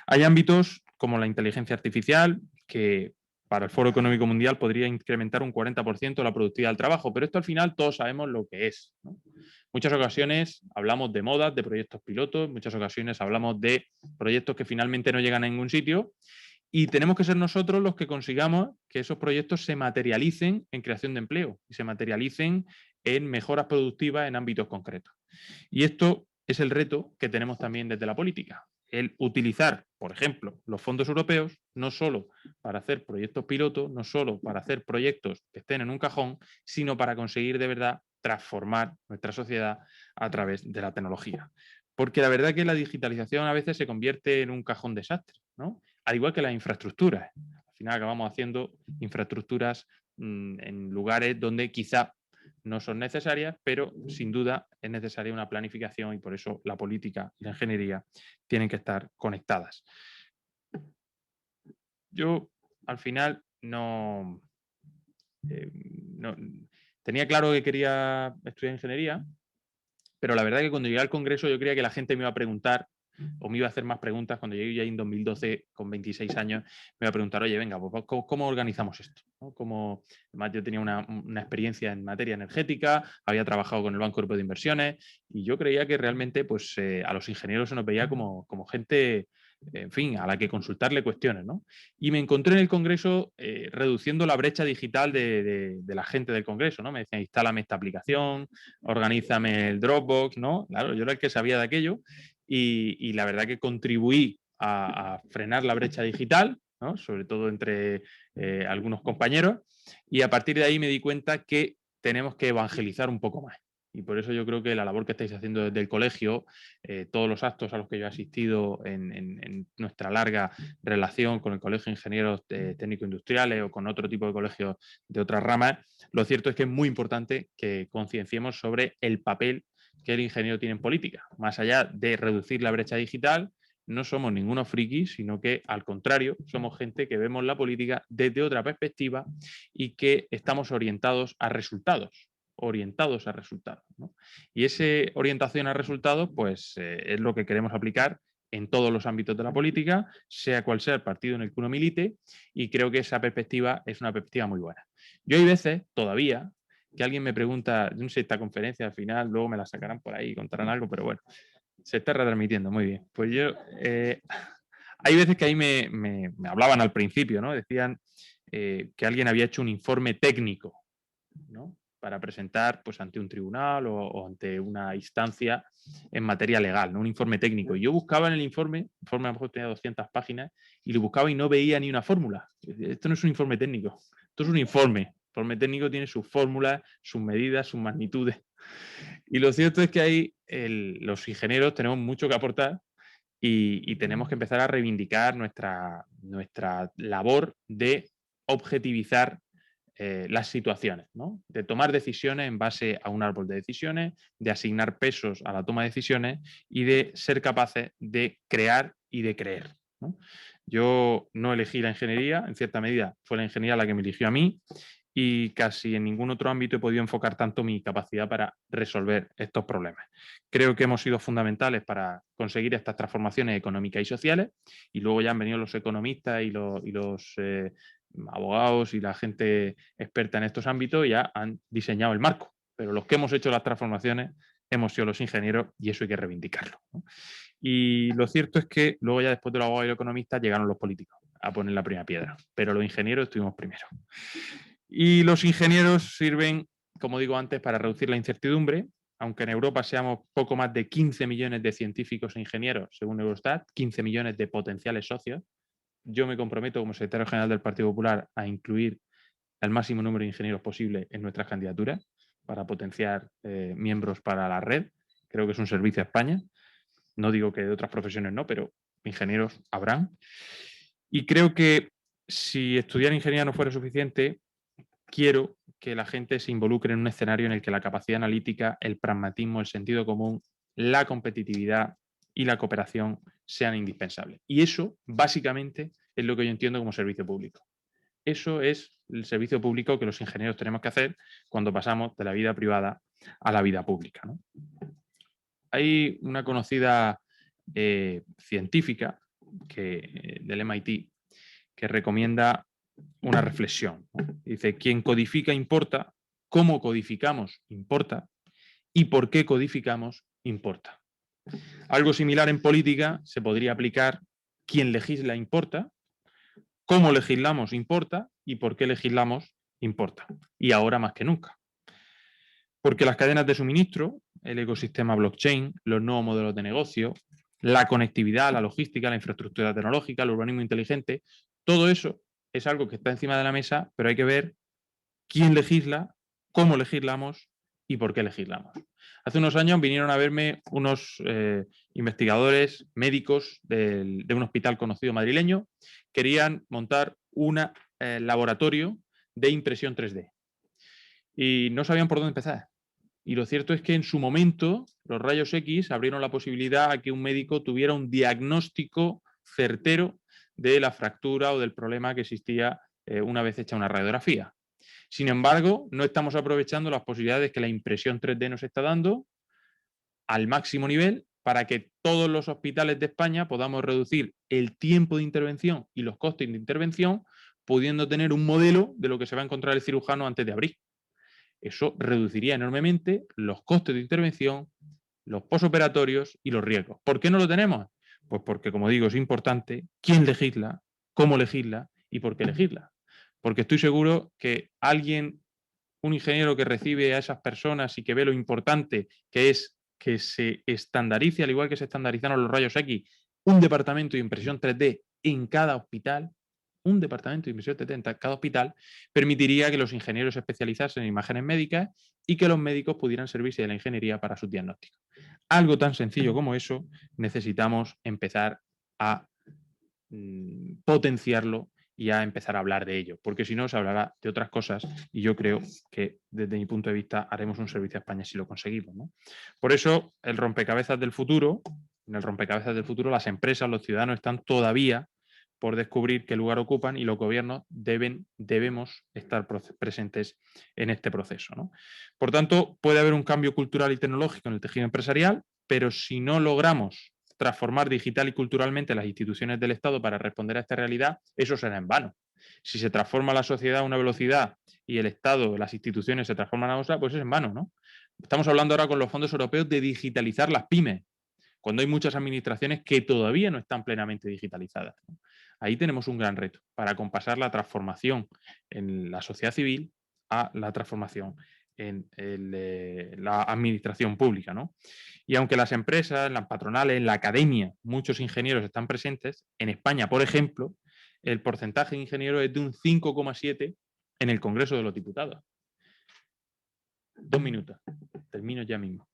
Hay ámbitos como la inteligencia artificial que para el Foro Económico Mundial podría incrementar un 40% la productividad del trabajo, pero esto al final todos sabemos lo que es, ¿no? Muchas ocasiones hablamos de modas, de proyectos pilotos, muchas ocasiones hablamos de proyectos que finalmente no llegan a ningún sitio, y tenemos que ser nosotros los que consigamos que esos proyectos se materialicen en creación de empleo y se materialicen en mejoras productivas en ámbitos concretos. Y esto es el reto que tenemos también desde la política. El utilizar, por ejemplo, los fondos europeos, no solo para hacer proyectos pilotos, no solo para hacer proyectos que estén en un cajón, sino para conseguir de verdad transformar nuestra sociedad a través de la tecnología. Porque la verdad es que la digitalización a veces se convierte en un cajón desastre, ¿no? Al igual que las infraestructuras. Al final acabamos haciendo infraestructuras en lugares donde quizá no son necesarias, pero sin duda es necesaria una planificación, y por eso la política y la ingeniería tienen que estar conectadas. Yo al final no tenía claro que quería estudiar ingeniería, pero la verdad es que cuando llegué al Congreso yo creía que la gente me iba a preguntar o me iba a hacer más preguntas. Cuando llegué ya en 2012, con 26 años, me iba a preguntar, oye, venga, pues, ¿cómo organizamos esto? ¿no? Además, yo tenía una experiencia en materia energética, había trabajado con el Banco Europeo de Inversiones, y yo creía que realmente pues, a los ingenieros se nos veía como gente, en fin, a la que consultarle cuestiones, ¿no? Y me encontré en el Congreso reduciendo la brecha digital de la gente del Congreso, ¿no? Me decían, instálame esta aplicación, organízame el Dropbox, ¿no? Claro, yo era el que sabía de aquello, y la verdad que contribuí a frenar la brecha digital, ¿no? Sobre todo entre algunos compañeros, y a partir de ahí me di cuenta que tenemos que evangelizar un poco más. Y por eso yo creo que la labor que estáis haciendo desde el colegio, todos los actos a los que yo he asistido en nuestra larga relación con el Colegio de Ingenieros Técnico-Industriales o con otro tipo de colegios de otras ramas, lo cierto es que es muy importante que concienciemos sobre el papel que el ingeniero tiene en política. Más allá de reducir la brecha digital, no somos ningunos frikis, sino que al contrario, somos gente que vemos la política desde otra perspectiva y que estamos orientados a resultados. ¿No? Y esa orientación a resultados, pues es lo que queremos aplicar en todos los ámbitos de la política, sea cual sea el partido en el que uno milite, y creo que esa perspectiva es una perspectiva muy buena. Yo hay veces, todavía, que alguien me pregunta, no sé, esta conferencia al final, luego me la sacarán por ahí y contarán algo, pero bueno, se está retransmitiendo, muy bien. Pues yo, hay veces que ahí me hablaban al principio, ¿no? Decían que alguien había hecho un informe técnico, ¿no? Para presentar pues, ante un tribunal o ante una instancia en materia legal, ¿no? Un informe técnico. Y yo buscaba en el informe a lo mejor tenía 200 páginas, y lo buscaba y no veía ni una fórmula. Esto no es un informe técnico, esto es un informe. El informe técnico tiene sus fórmulas, sus medidas, sus magnitudes. Y lo cierto es que ahí los ingenieros tenemos mucho que aportar y tenemos que empezar a reivindicar nuestra labor de objetivizar las situaciones, ¿no? De tomar decisiones en base a un árbol de decisiones, de asignar pesos a la toma de decisiones y de ser capaces de crear y de creer, ¿no? Yo no elegí la ingeniería, en cierta medida fue la ingeniería la que me eligió a mí, y casi en ningún otro ámbito he podido enfocar tanto mi capacidad para resolver estos problemas. Creo que hemos sido fundamentales para conseguir estas transformaciones económicas y sociales, y luego ya han venido los economistas y los abogados y la gente experta en estos ámbitos y ya han diseñado el marco, pero los que hemos hecho las transformaciones hemos sido los ingenieros, y eso hay que reivindicarlo, ¿no? Y lo cierto es que luego ya después de los abogados y los economistas llegaron los políticos a poner la primera piedra, pero los ingenieros estuvimos primero. Y los ingenieros sirven, como digo antes, para reducir la incertidumbre, aunque en Europa seamos poco más de 15 millones de científicos e ingenieros, según Eurostat, 15 millones de potenciales socios. Yo me comprometo como secretario general del Partido Popular a incluir el máximo número de ingenieros posible en nuestras candidaturas para potenciar miembros para la red. Creo que es un servicio a España. No digo que de otras profesiones no, pero ingenieros habrán. Y creo que si estudiar ingeniería no fuera suficiente, quiero que la gente se involucre en un escenario en el que la capacidad analítica, el pragmatismo, el sentido común, la competitividad y la cooperación sean indispensables. Y eso, básicamente, es lo que yo entiendo como servicio público. Eso es el servicio público que los ingenieros tenemos que hacer cuando pasamos de la vida privada a la vida pública, ¿no? Hay una conocida científica del MIT que recomienda una reflexión, ¿no? Dice, quien codifica importa, cómo codificamos importa, y por qué codificamos importa. Algo similar en política se podría aplicar: quien legisla importa, cómo legislamos importa, y por qué legislamos importa. Y ahora más que nunca. Porque las cadenas de suministro, el ecosistema blockchain, los nuevos modelos de negocio, la conectividad, la logística, la infraestructura tecnológica, el urbanismo inteligente, todo eso es algo que está encima de la mesa, pero hay que ver quién legisla, cómo legislamos y por qué legislamos. Hace unos años vinieron a verme unos investigadores médicos de un hospital conocido madrileño. Querían montar un laboratorio de impresión 3D y no sabían por dónde empezar. Y lo cierto es que en su momento los rayos X abrieron la posibilidad a que un médico tuviera un diagnóstico certero de la fractura o del problema que existía una vez hecha una radiografía. Sin embargo, no estamos aprovechando las posibilidades que la impresión 3D nos está dando al máximo nivel para que todos los hospitales de España podamos reducir el tiempo de intervención y los costes de intervención, pudiendo tener un modelo de lo que se va a encontrar el cirujano antes de abrir. Eso reduciría enormemente los costes de intervención, los posoperatorios y los riesgos. ¿Por qué no lo tenemos? Pues porque, como digo, es importante quién legisla, cómo legisla y por qué legisla. Porque estoy seguro que un ingeniero que recibe a esas personas y que ve lo importante que es que se estandarice, al igual que se estandarizaron los rayos X, un departamento de impresión 3D en cada hospital, un departamento de impresión 3D en cada hospital, permitiría que los ingenieros se especializasen en imágenes médicas y que los médicos pudieran servirse de la ingeniería para sus diagnósticos. Algo tan sencillo como eso necesitamos empezar a potenciarlo y a empezar a hablar de ello, porque si no se hablará de otras cosas, y yo creo que desde mi punto de vista haremos un servicio a España si lo conseguimos, ¿no? Por eso el rompecabezas del futuro En el rompecabezas del futuro, las empresas, los ciudadanos están todavía por descubrir qué lugar ocupan y los gobiernos debemos estar presentes en este proceso, ¿no? Por tanto, puede haber un cambio cultural y tecnológico en el tejido empresarial, pero si no logramos transformar digital y culturalmente las instituciones del Estado para responder a esta realidad, eso será en vano. Si se transforma la sociedad a una velocidad y el Estado, las instituciones se transforman a otra, pues es en vano, ¿no? Estamos hablando ahora con los fondos europeos de digitalizar las pymes, cuando hay muchas administraciones que todavía no están plenamente digitalizadas, ¿no? Ahí tenemos un gran reto para compasar la transformación en la sociedad civil a la transformación en la administración pública, ¿no? Y aunque las empresas, las patronales, la academia, muchos ingenieros están presentes, en España, por ejemplo, el porcentaje de ingenieros es de un 5,7 en el Congreso de los Diputados. 2 minutos, termino ya mismo.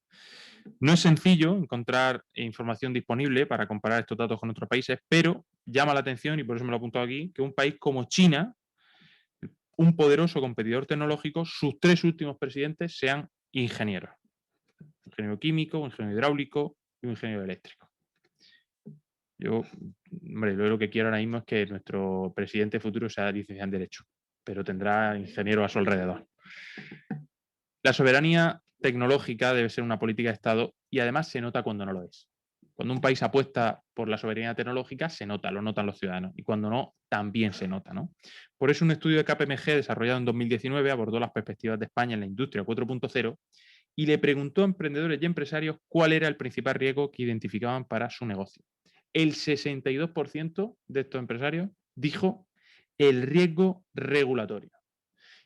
No es sencillo encontrar información disponible para comparar estos datos con otros países, pero llama la atención, y por eso me lo he apuntado aquí, que un país como China, un poderoso competidor tecnológico, sus 3 últimos presidentes sean ingenieros. Ingeniero químico, un ingeniero hidráulico y un ingeniero eléctrico. Yo, hombre, lo que quiero ahora mismo es que nuestro presidente futuro sea licenciado en Derecho, pero tendrá ingenieros a su alrededor. La soberanía tecnológica debe ser una política de Estado y además se nota cuando no lo es. Cuando un país apuesta por la soberanía tecnológica, se nota, lo notan los ciudadanos. Y cuando no, también se nota, ¿no? Por eso un estudio de KPMG desarrollado en 2019 abordó las perspectivas de España en la industria 4.0 y le preguntó a emprendedores y empresarios cuál era el principal riesgo que identificaban para su negocio. El 62% de estos empresarios dijo el riesgo regulatorio.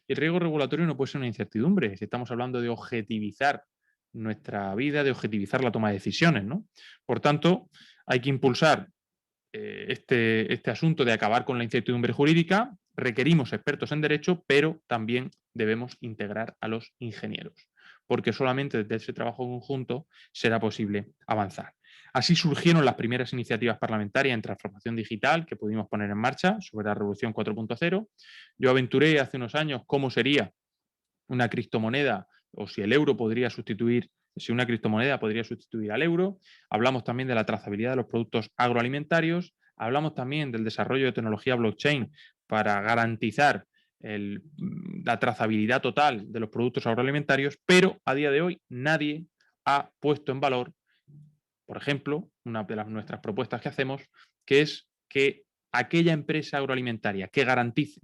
Y el riesgo regulatorio no puede ser una incertidumbre, si estamos hablando de objetivizar nuestra vida, de objetivizar la toma de decisiones, ¿no? Por tanto, hay que impulsar este asunto de acabar con la incertidumbre jurídica. Requerimos expertos en derecho, pero también debemos integrar a los ingenieros, porque solamente desde ese trabajo conjunto será posible avanzar. Así surgieron las primeras iniciativas parlamentarias en transformación digital que pudimos poner en marcha sobre la Revolución 4.0. Yo aventuré hace unos años cómo sería una criptomoneda o si el euro podría sustituir, si una criptomoneda podría sustituir al euro. Hablamos también de la trazabilidad de los productos agroalimentarios. Hablamos también del desarrollo de tecnología blockchain para garantizar la trazabilidad total de los productos agroalimentarios, pero a día de hoy nadie ha puesto en valor, por ejemplo, una de nuestras propuestas que hacemos, que es que aquella empresa agroalimentaria que garantice,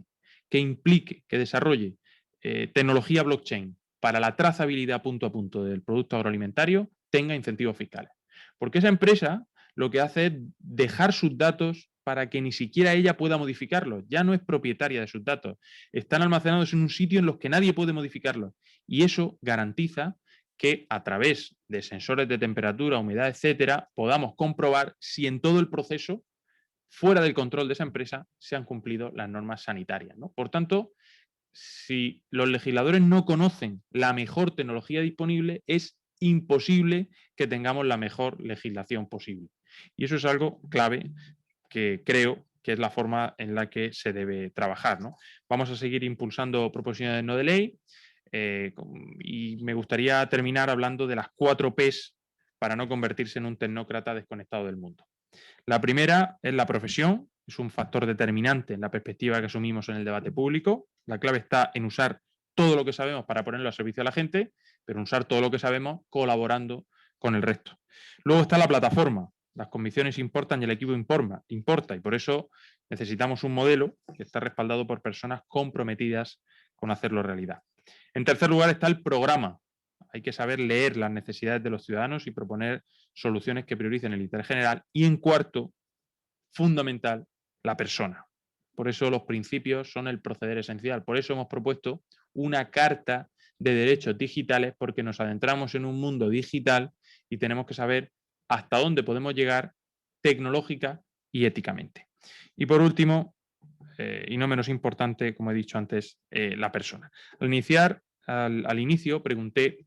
que implique, que desarrolle tecnología blockchain para la trazabilidad punto a punto del producto agroalimentario tenga incentivos fiscales. Porque esa empresa lo que hace es dejar sus datos para que ni siquiera ella pueda modificarlos. Ya no es propietaria de sus datos. Están almacenados en un sitio en los que nadie puede modificarlos. Y eso garantiza que a través de sensores de temperatura, humedad, etcétera, podamos comprobar si en todo el proceso, fuera del control de esa empresa, se han cumplido las normas sanitarias, ¿no? Por tanto, si los legisladores no conocen la mejor tecnología disponible, es imposible que tengamos la mejor legislación posible. Y eso es algo clave que creo que es la forma en la que se debe trabajar, ¿no? Vamos a seguir impulsando proposiciones no de ley y me gustaría terminar hablando de las 4 Ps para no convertirse en un tecnócrata desconectado del mundo. La primera es la profesión, es un factor determinante en la perspectiva que asumimos en el debate público. La clave está en usar todo lo que sabemos para ponerlo al servicio de la gente, pero usar todo lo que sabemos colaborando con el resto. Luego está la plataforma. Las convicciones importan y el equipo importa, y por eso necesitamos un modelo que está respaldado por personas comprometidas con hacerlo realidad. En tercer lugar está el programa. Hay que saber leer las necesidades de los ciudadanos y proponer soluciones que prioricen el interés general. Y en cuarto, fundamental, la persona. Por eso los principios son el proceder esencial. Por eso hemos propuesto una carta de derechos digitales, porque nos adentramos en un mundo digital y tenemos que saber hasta dónde podemos llegar tecnológica y éticamente. Y por último, y no menos importante, como he dicho antes, la persona. Al inicio pregunté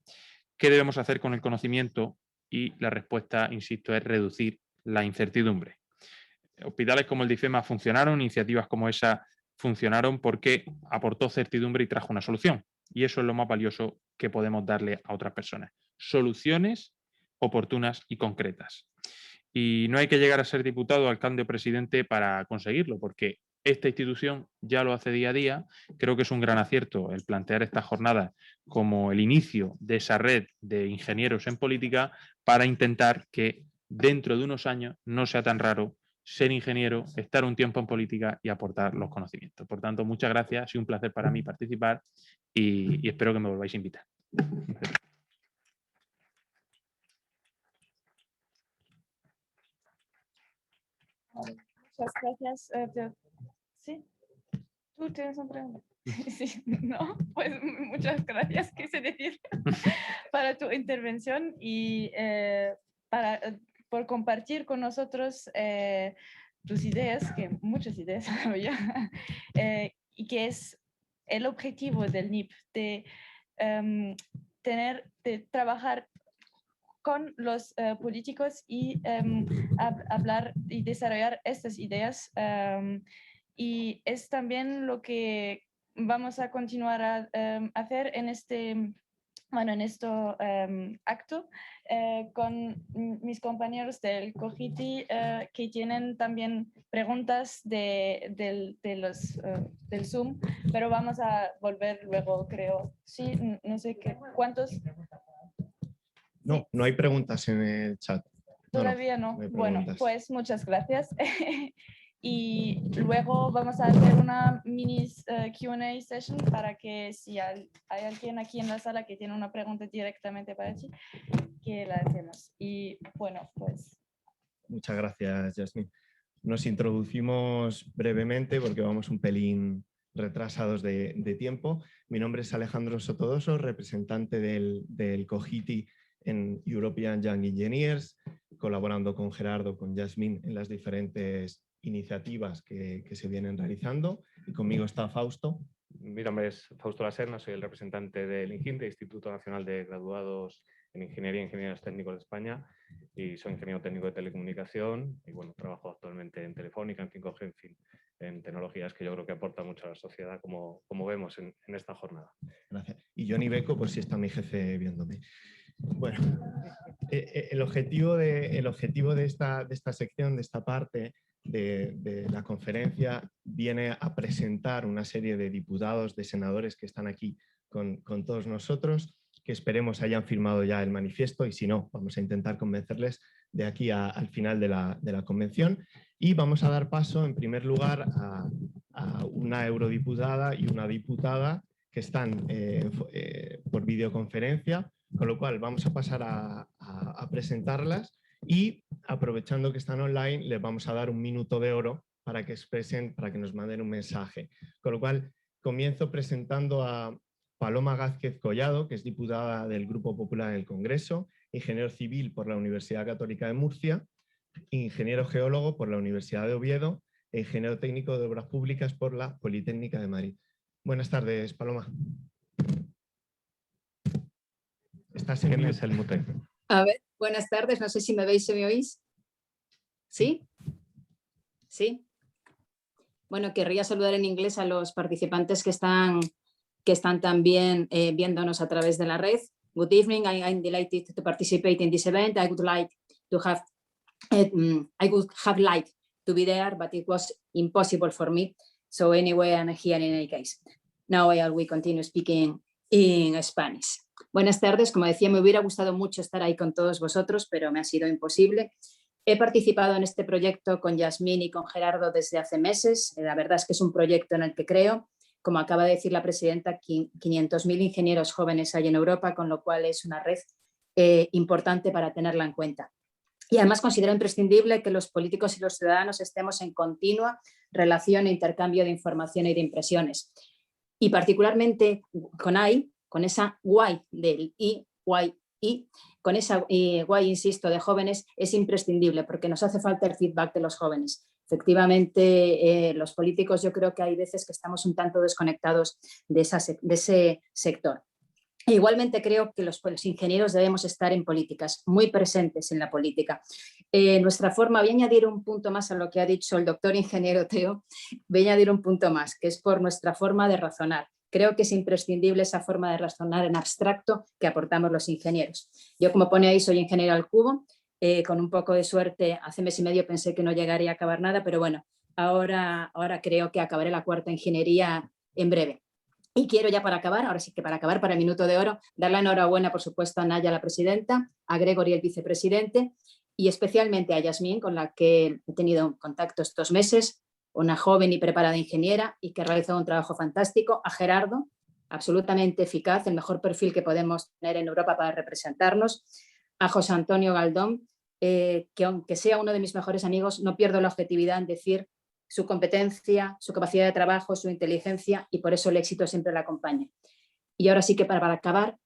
qué debemos hacer con el conocimiento y la respuesta, insisto, es reducir la incertidumbre. Hospitales como el de IFEMA funcionaron, iniciativas como esa funcionaron porque aportó certidumbre y trajo una solución. Y eso es lo más valioso que podemos darle a otras personas. Soluciones oportunas y concretas. Y no hay que llegar a ser diputado, alcalde o presidente para conseguirlo, porque esta institución ya lo hace día a día. Creo que es un gran acierto el plantear esta jornada como el inicio de esa red de ingenieros en política para intentar que dentro de unos años no sea tan raro ser ingeniero, estar un tiempo en política y aportar los conocimientos. Por tanto, muchas gracias, ha sido un placer para mí participar y espero que me volváis a invitar. Muchas gracias. ¿Sí? ¿Tú tienes una pregunta? Sí, no, pues muchas gracias, quise decir, para tu intervención y por compartir con nosotros tus ideas, que muchas ideas había, y que es el objetivo del NIP, de trabajar con los políticos y hablar y desarrollar estas ideas. Y es también lo que vamos a continuar a hacer en este acto con mis compañeros del COGITI que tienen también preguntas del Zoom, pero vamos a volver luego, creo. Sí, no sé cuántos. No, no hay preguntas en el chat. Todavía no. hay Bueno, preguntas. pues muchas gracias. Y luego vamos a hacer una mini Q&A session para que si hay alguien aquí en la sala que tiene una pregunta directamente para ti, que la hacemos. Y bueno, pues... Muchas gracias, Yasmín. Nos introducimos brevemente porque vamos un pelín retrasados de tiempo. Mi nombre es Alejandro Sotodoso, representante del COGITI en European Young Engineers, colaborando con Gerardo, con Yasmín en las diferentes iniciativas que se vienen realizando. Y conmigo está Fausto. Mi nombre es Fausto Laserna, soy el representante del INGINTE, Instituto Nacional de Graduados en Ingeniería e Ingenieros Técnicos de España, y soy ingeniero técnico de telecomunicación y bueno, trabajo actualmente en Telefónica, en 5G, en fin, en tecnologías que yo creo que aportan mucho a la sociedad, como vemos en esta jornada. Gracias. Y Johnny Beco, por si está mi jefe viéndome. Bueno, el objetivo de esta sección, de esta parte de la conferencia, viene a presentar una serie de diputados, de senadores que están aquí con todos nosotros, que esperemos hayan firmado ya el manifiesto, y si no, vamos a intentar convencerles de aquí al final de la convención. Y vamos a dar paso, en primer lugar, a una eurodiputada y una diputada que están por videoconferencia, con lo cual vamos a pasar a presentarlas, y aprovechando que están online les vamos a dar un minuto de oro para que expresen, para que nos manden un mensaje. Con lo cual comienzo presentando a Paloma Gázquez Collado, que es diputada del Grupo Popular en el Congreso, ingeniero civil por la Universidad Católica de Murcia, ingeniero geólogo por la Universidad de Oviedo e ingeniero técnico de obras públicas por la Politécnica de Madrid. Buenas tardes, Paloma. Estás en el mute. A ver, buenas tardes, no sé si me veis o me oís. ¿Sí? ¿Sí? Bueno, querría saludar en inglés a los participantes que están también viéndonos a través de la red. Good evening, I'm delighted to participate in this event. I would have liked to be there, but it was impossible for me. So anyway, I'm here in any case. Now I will continue speaking in Spanish. Buenas tardes, como decía, me hubiera gustado mucho estar ahí con todos vosotros, pero me ha sido imposible. He participado en este proyecto con Yasmín y con Gerardo desde hace meses. La verdad es que es un proyecto en el que creo. Como acaba de decir la presidenta, 500.000 ingenieros jóvenes hay en Europa, con lo cual es una red importante para tenerla en cuenta. Y además considero imprescindible que los políticos y los ciudadanos estemos en continua relación e intercambio de información y de impresiones. Y particularmente con esa Y del IYI, con esa Y, insisto, de jóvenes, es imprescindible porque nos hace falta el feedback de los jóvenes. Efectivamente, los políticos yo creo que hay veces que estamos un tanto desconectados de ese sector. E igualmente creo que los ingenieros debemos estar en políticas, muy presentes en la política. Nuestra forma, voy a añadir un punto más a lo que ha dicho el doctor ingeniero Teo, voy a añadir un punto más, que es por nuestra forma de razonar. Creo que es imprescindible esa forma de razonar en abstracto que aportamos los ingenieros. Yo, como pone ahí, soy ingeniero al cubo. con un poco de suerte, hace mes y medio pensé que no llegaría a acabar nada, pero bueno, ahora creo que acabaré la cuarta ingeniería en breve. Y quiero ya para acabar, ahora sí que para acabar, para el minuto de oro, dar la enhorabuena, por supuesto, a Naya, la presidenta, a Gregory, el vicepresidente, y especialmente a Yasmín, con la que he tenido contacto estos meses, una joven y preparada ingeniera y que ha realizado un trabajo fantástico, a Gerardo, absolutamente eficaz, el mejor perfil que podemos tener en Europa para representarnos, a José Antonio Galdón, que aunque sea uno de mis mejores amigos, no pierdo la objetividad en decir su competencia, su capacidad de trabajo, su inteligencia, y por eso el éxito siempre la acompaña. Y ahora sí que para acabar,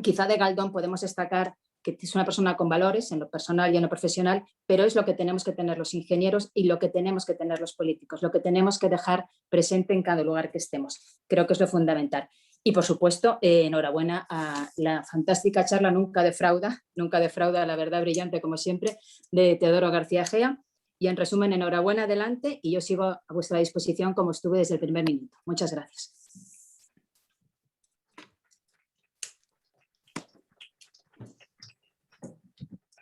quizá de Galdón podemos destacar que es una persona con valores en lo personal y en lo profesional, pero es lo que tenemos que tener los ingenieros y lo que tenemos que tener los políticos, lo que tenemos que dejar presente en cada lugar que estemos. Creo que es lo fundamental. Y por supuesto, enhorabuena a la fantástica charla, nunca defrauda, la verdad brillante como siempre, de Teodoro García Gea. Y en resumen, enhorabuena, adelante, y yo sigo a vuestra disposición como estuve desde el primer minuto. Muchas gracias.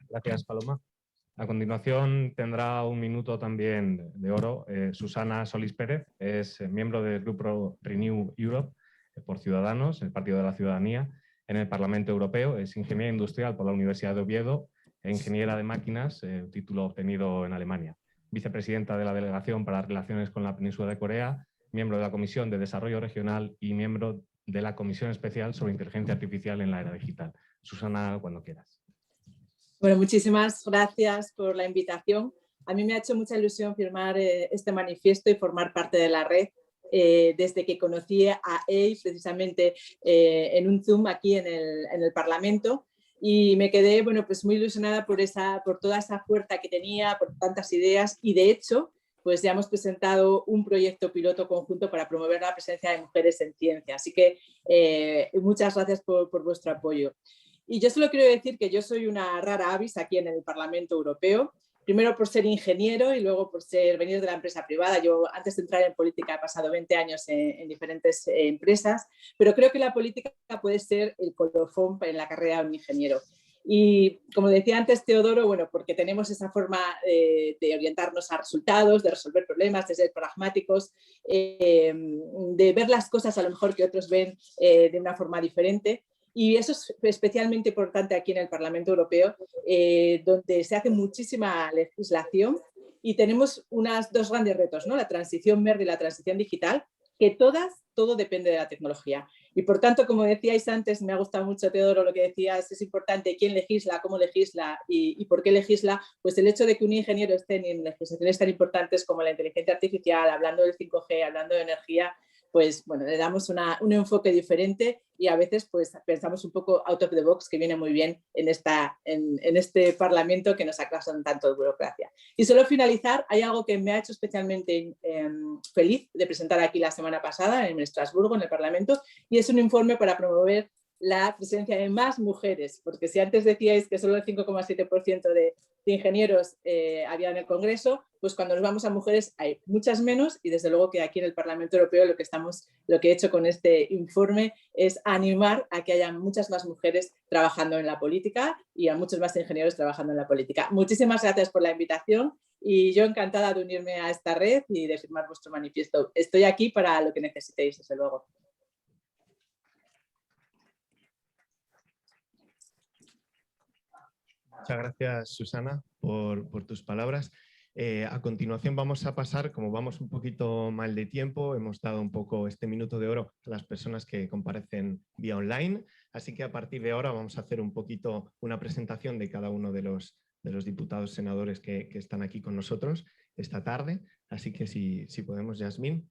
Gracias, Paloma. A continuación tendrá un minuto también de oro Susana Solís Pérez, es miembro del grupo Renew Europe por Ciudadanos, el Partido de la Ciudadanía, en el Parlamento Europeo. Es ingeniera industrial por la Universidad de Oviedo e ingeniera de máquinas, título obtenido en Alemania. Vicepresidenta de la Delegación para las Relaciones con la Península de Corea, miembro de la Comisión de Desarrollo Regional y miembro de la Comisión Especial sobre Inteligencia Artificial en la Era Digital. Susana, cuando quieras. Bueno, muchísimas gracias por la invitación. A mí me ha hecho mucha ilusión firmar este manifiesto y formar parte de la red desde que conocí a EI precisamente en un Zoom aquí en el Parlamento, y me quedé pues muy ilusionada por toda esa fuerza que tenía, por tantas ideas, y de hecho pues ya hemos presentado un proyecto piloto conjunto para promover la presencia de mujeres en ciencia. Así que muchas gracias por vuestro apoyo. Y yo solo quiero decir que yo soy una rara avis aquí en el Parlamento Europeo, primero por ser ingeniero y luego por venir de la empresa privada. Yo antes de entrar en política he pasado 20 años en diferentes empresas, pero creo que la política puede ser el colofón en la carrera de un ingeniero. Y como decía antes Teodoro, bueno, porque tenemos esa forma de orientarnos a resultados, de resolver problemas, de ser pragmáticos, de ver las cosas a lo mejor que otros ven de una forma diferente. Y eso es especialmente importante aquí en el Parlamento Europeo, donde se hace muchísima legislación y tenemos dos grandes retos, ¿no? La transición verde y la transición digital, que todo depende de la tecnología. Y por tanto, como decíais antes, me ha gustado mucho, Teodoro, lo que decías, es importante quién legisla, cómo legisla y por qué legisla. Pues el hecho de que un ingeniero esté en legislaciones tan importantes como la inteligencia artificial, hablando del 5G, hablando de energía, pues bueno, le damos un enfoque diferente y a veces pues pensamos un poco out of the box, que viene muy bien en este Parlamento que nos acasan tanto de burocracia. Y solo finalizar, hay algo que me ha hecho especialmente feliz de presentar aquí la semana pasada en Estrasburgo, en el Parlamento, y es un informe para promover la presencia de más mujeres, porque si antes decíais que solo el 5,7% de ingenieros había en el Congreso, pues cuando nos vamos a mujeres hay muchas menos, y desde luego que aquí en el Parlamento Europeo lo que he hecho con este informe es animar a que haya muchas más mujeres trabajando en la política y a muchos más ingenieros trabajando en la política. Muchísimas gracias por la invitación y yo encantada de unirme a esta red y de firmar vuestro manifiesto. Estoy aquí para lo que necesitéis, desde luego. Muchas gracias, Susana, por tus palabras. A continuación vamos a pasar, como vamos un poquito mal de tiempo, hemos dado un poco este minuto de oro a las personas que comparecen vía online, así que a partir de ahora vamos a hacer un poquito una presentación de cada uno de los diputados senadores que están aquí con nosotros esta tarde, así que si podemos, Yasmín.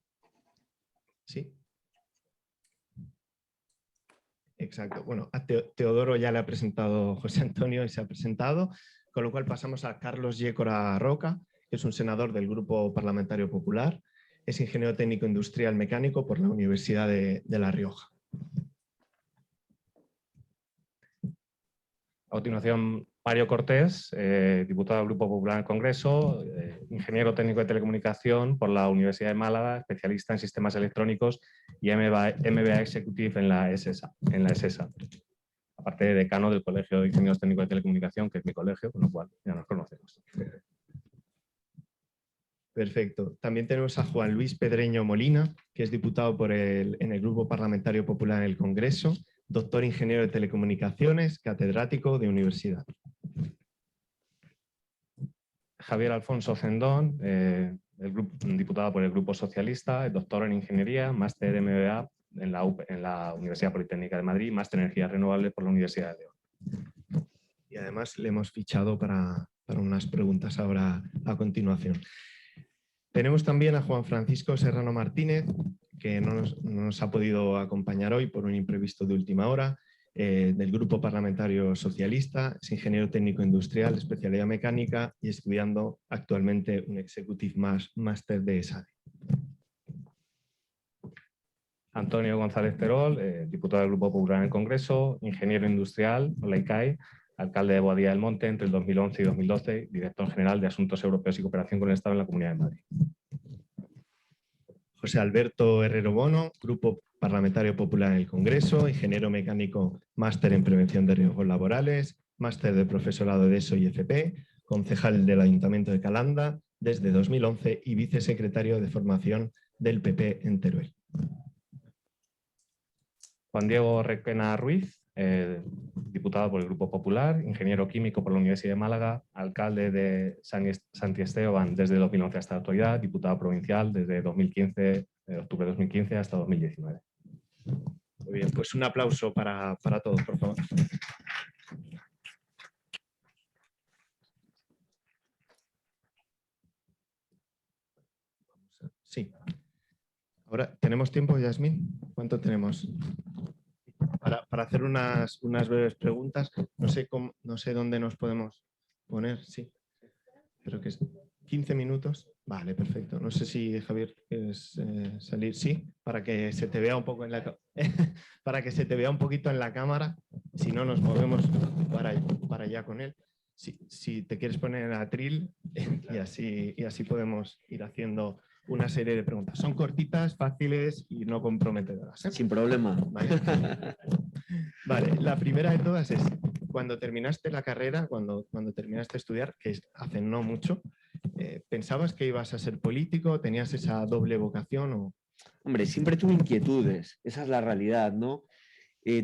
Sí. Exacto. Bueno, a Teodoro ya le ha presentado José Antonio y se ha presentado, con lo cual pasamos a Carlos Yécora Roca, que es un senador del Grupo Parlamentario Popular, es ingeniero técnico industrial mecánico por la Universidad de La Rioja. A continuación, Mario Cortés, diputado del Grupo Popular en el Congreso, ingeniero técnico de telecomunicación por la Universidad de Málaga, especialista en sistemas electrónicos y MBA Executive en la ESESA. A aparte de decano del Colegio de Ingenieros Técnicos de Telecomunicación, que es mi colegio, con lo cual ya nos conocemos. Perfecto. También tenemos a Juan Luis Pedreño Molina, que es diputado en el Grupo Parlamentario Popular en el Congreso, doctor ingeniero de telecomunicaciones, catedrático de universidad. Javier Alfonso Cendón, diputado por el Grupo Socialista, doctor en Ingeniería, máster MBA en la Universidad Politécnica de Madrid, máster en Energías Renovables por la Universidad de León. Y además le hemos fichado para unas preguntas ahora a continuación. Tenemos también a Juan Francisco Serrano Martínez, que no nos ha podido acompañar hoy por un imprevisto de última hora, del Grupo Parlamentario Socialista, es ingeniero técnico industrial, especialidad mecánica y estudiando actualmente un Executive Master de ESADE. Antonio González Terol, diputado del Grupo Popular en el Congreso, ingeniero industrial por la ICAE, alcalde de Boadilla del Monte entre el 2011 y 2012, director general de Asuntos Europeos y Cooperación con el Estado en la Comunidad de Madrid. José Alberto Herrero Bono, Grupo Parlamentario Popular en el Congreso, ingeniero mecánico, máster en Prevención de Riesgos Laborales, máster de profesorado de ESO y FP, concejal del Ayuntamiento de Calanda desde 2011 y vicesecretario de Formación del PP en Teruel. Juan Diego Requena Ruiz, diputado por el Grupo Popular, ingeniero químico por la Universidad de Málaga, alcalde de Santi Esteban desde 2011 hasta la actualidad, diputado provincial desde octubre de 2015 hasta 2019. Muy bien, pues un aplauso para todos, por favor. Sí. Ahora, ¿tenemos tiempo, Yasmín? ¿Cuánto tenemos? Para hacer unas breves preguntas. No sé dónde nos podemos poner. Sí. Creo que es 15 minutos. Vale, perfecto. No sé si, Javier, quieres salir. Sí, para que se te vea un poco para que se te vea un poquito en la cámara. Si no, nos movemos para allá con él. Si te quieres poner en atril y así podemos ir haciendo una serie de preguntas. Son cortitas, fáciles y no comprometedoras, ¿eh? Sin problema. Vale, la primera de todas es, cuando terminaste la carrera, cuando terminaste de estudiar, que es hace no mucho, ¿pensabas que ibas a ser político? ¿Tenías esa doble vocación? O... Hombre, siempre tuve inquietudes, esa es la realidad, ¿no?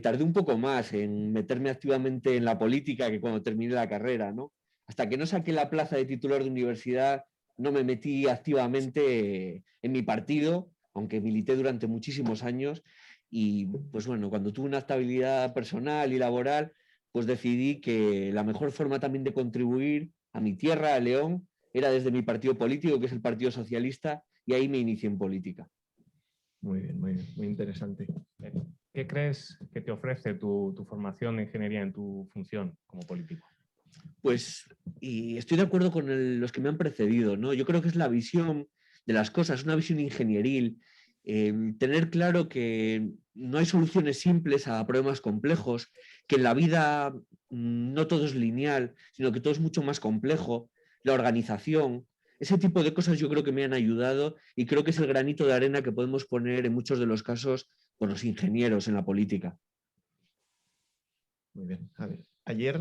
Tardé un poco más en meterme activamente en la política que cuando terminé la carrera, ¿no? Hasta que no saqué la plaza de titular de universidad, no me metí activamente en mi partido, aunque milité durante muchísimos años. Y pues bueno, cuando tuve una estabilidad personal y laboral, pues decidí que la mejor forma también de contribuir a mi tierra, a León, era desde mi partido político, que es el Partido Socialista, y ahí me inicié en política. Muy bien, muy interesante. ¿Qué crees que te ofrece tu formación de ingeniería en tu función como político? Pues, y estoy de acuerdo con los que me han precedido, ¿no? Yo creo que es la visión de las cosas, una visión ingenieril, tener claro que no hay soluciones simples a problemas complejos, que en la vida no todo es lineal, sino que todo es mucho más complejo, la organización, ese tipo de cosas yo creo que me han ayudado y creo que es el granito de arena que podemos poner en muchos de los casos con los ingenieros en la política. Muy bien, a ver, ayer,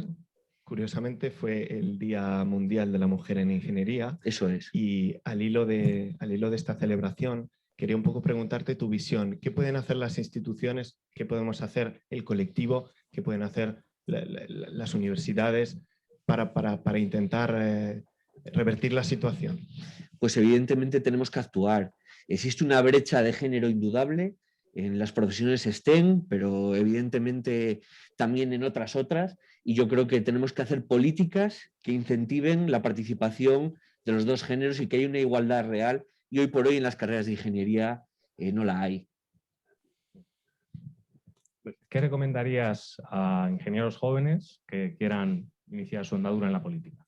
curiosamente, fue el Día Mundial de la Mujer en Ingeniería. Eso es. Y al hilo de esta celebración, quería un poco preguntarte tu visión. ¿Qué pueden hacer las instituciones? ¿Qué podemos hacer el colectivo? ¿Qué pueden hacer las universidades para intentar revertir la situación? Pues evidentemente tenemos que actuar. Existe una brecha de género indudable en las profesiones STEM, pero evidentemente también en otras, y yo creo que tenemos que hacer políticas que incentiven la participación de los dos géneros y que haya una igualdad real, y hoy por hoy en las carreras de ingeniería no la hay. ¿Qué recomendarías a ingenieros jóvenes que quieran iniciar su andadura en la política?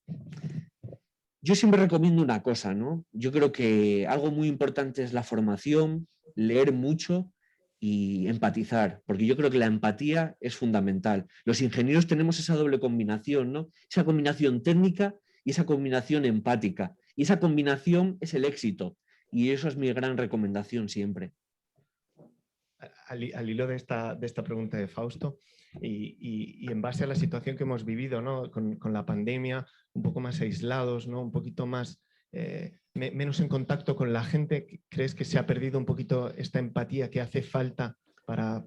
Yo siempre recomiendo una cosa, ¿no? Yo creo que algo muy importante es la formación, leer mucho y empatizar, porque yo creo que la empatía es fundamental. Los ingenieros tenemos esa doble combinación, ¿no? Esa combinación técnica y esa combinación empática. Y esa combinación es el éxito. Y eso es mi gran recomendación siempre. Al hilo de esta pregunta de Fausto, Y en base a la situación que hemos vivido, ¿no? Con la pandemia, un poco más aislados, ¿no? Un poquito más, menos en contacto con la gente, ¿crees que se ha perdido un poquito esta empatía que hace falta para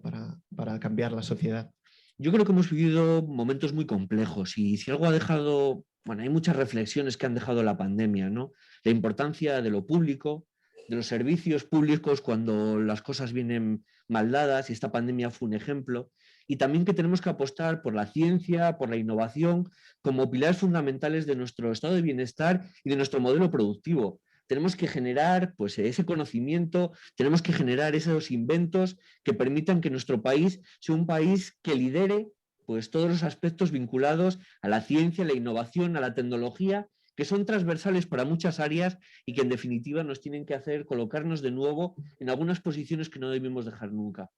cambiar la sociedad? Yo creo que hemos vivido momentos muy complejos y si algo ha dejado, bueno, hay muchas reflexiones que han dejado la pandemia, ¿no? La importancia de lo público, de los servicios públicos cuando las cosas vienen mal dadas, y esta pandemia fue un ejemplo, y también que tenemos que apostar por la ciencia, por la innovación, como pilares fundamentales de nuestro estado de bienestar y de nuestro modelo productivo. Tenemos que generar pues, ese conocimiento, tenemos que generar esos inventos que permitan que nuestro país sea un país que lidere pues, todos los aspectos vinculados a la ciencia, a la innovación, a la tecnología, que son transversales para muchas áreas y que en definitiva nos tienen que hacer colocarnos de nuevo en algunas posiciones que no debemos dejar nunca.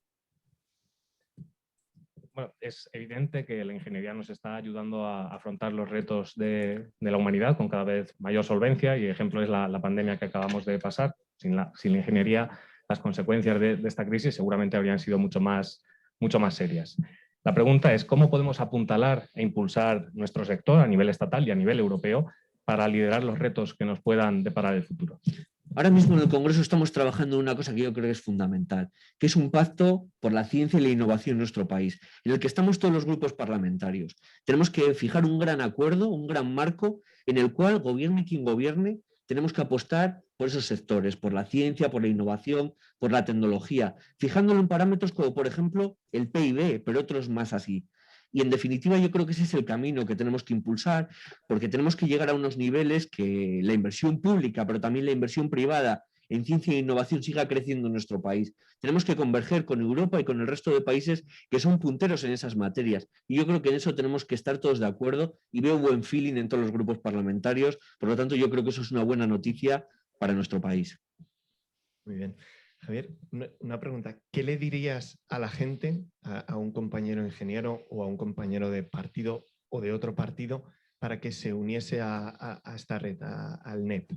Bueno, es evidente que la ingeniería nos está ayudando a afrontar los retos de la humanidad con cada vez mayor solvencia y ejemplo es la pandemia que acabamos de pasar. Sin la ingeniería, las consecuencias de esta crisis seguramente habrían sido mucho más serias. La pregunta es, ¿cómo podemos apuntalar e impulsar nuestro sector a nivel estatal y a nivel europeo para liderar los retos que nos puedan deparar el futuro? Ahora mismo en el Congreso estamos trabajando en una cosa que yo creo que es fundamental, que es un pacto por la ciencia y la innovación en nuestro país, en el que estamos todos los grupos parlamentarios. Tenemos que fijar un gran acuerdo, un gran marco, en el cual, gobierne quien gobierne, tenemos que apostar por esos sectores, por la ciencia, por la innovación, por la tecnología, fijándolo en parámetros como, por ejemplo, el PIB, pero otros más así. Y en definitiva yo creo que ese es el camino que tenemos que impulsar porque tenemos que llegar a unos niveles que la inversión pública, pero también la inversión privada en ciencia e innovación siga creciendo en nuestro país. Tenemos que converger con Europa y con el resto de países que son punteros en esas materias. Y yo creo que en eso tenemos que estar todos de acuerdo y veo buen feeling en todos los grupos parlamentarios. Por lo tanto, yo creo que eso es una buena noticia para nuestro país. Muy bien. Javier, una pregunta. ¿Qué le dirías a la gente, a un compañero ingeniero o a un compañero de partido o de otro partido para que se uniese a esta red, al NEP?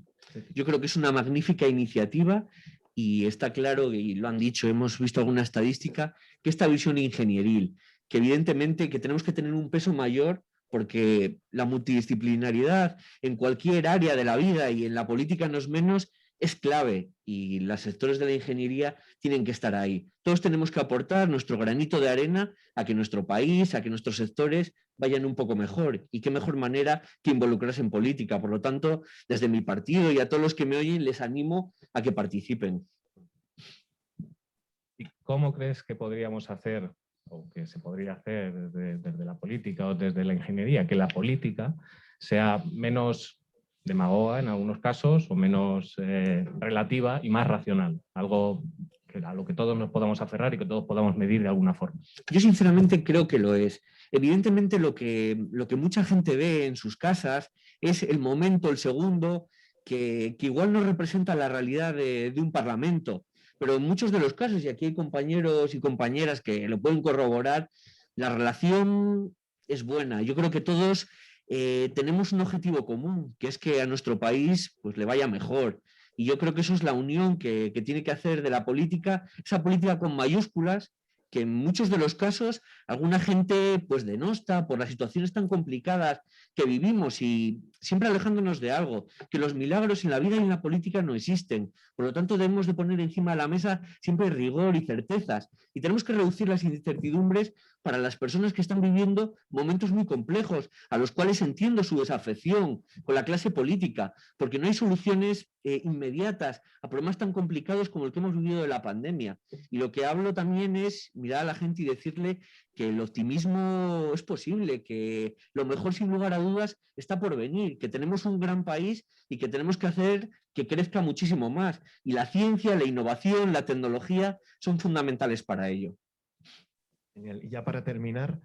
Yo creo que es una magnífica iniciativa y está claro, y lo han dicho, hemos visto alguna estadística, que esta visión ingenieril, que evidentemente que tenemos que tener un peso mayor porque la multidisciplinariedad en cualquier área de la vida y en la política no es menos, es clave y los sectores de la ingeniería tienen que estar ahí. Todos tenemos que aportar nuestro granito de arena a que nuestro país, a que nuestros sectores vayan un poco mejor y qué mejor manera que involucrarse en política. Por lo tanto, desde mi partido y a todos los que me oyen les animo a que participen. ¿Y cómo crees que podríamos hacer o que se podría hacer desde la política o desde la ingeniería, que la política sea menos demagoga en algunos casos o menos relativa y más racional? Algo a lo que todos nos podamos aferrar y que todos podamos medir de alguna forma. Yo sinceramente creo que lo es. Evidentemente lo que mucha gente ve en sus casas es el momento, el segundo, que igual no representa la realidad de un parlamento, pero en muchos de los casos, y aquí hay compañeros y compañeras que lo pueden corroborar, la relación es buena. Yo creo que todos tenemos un objetivo común, que es que a nuestro país pues, le vaya mejor. Y yo creo que eso es la unión que tiene que hacer de la política, esa política con mayúsculas, que en muchos de los casos alguna gente pues denosta por las situaciones tan complicadas que vivimos y siempre alejándonos de algo, que los milagros en la vida y en la política no existen. Por lo tanto, debemos de poner encima de la mesa siempre rigor y certezas y tenemos que reducir las incertidumbres para las personas que están viviendo momentos muy complejos, a los cuales entiendo su desafección con la clase política, porque no hay soluciones inmediatas a problemas tan complicados como el que hemos vivido de la pandemia. Y lo que hablo también es mirar a la gente y decirle que el optimismo es posible, que lo mejor sin lugar a dudas está por venir, que tenemos un gran país y que tenemos que hacer que crezca muchísimo más. Y la ciencia, la innovación, la tecnología son fundamentales para ello. Genial. Y ya para terminar,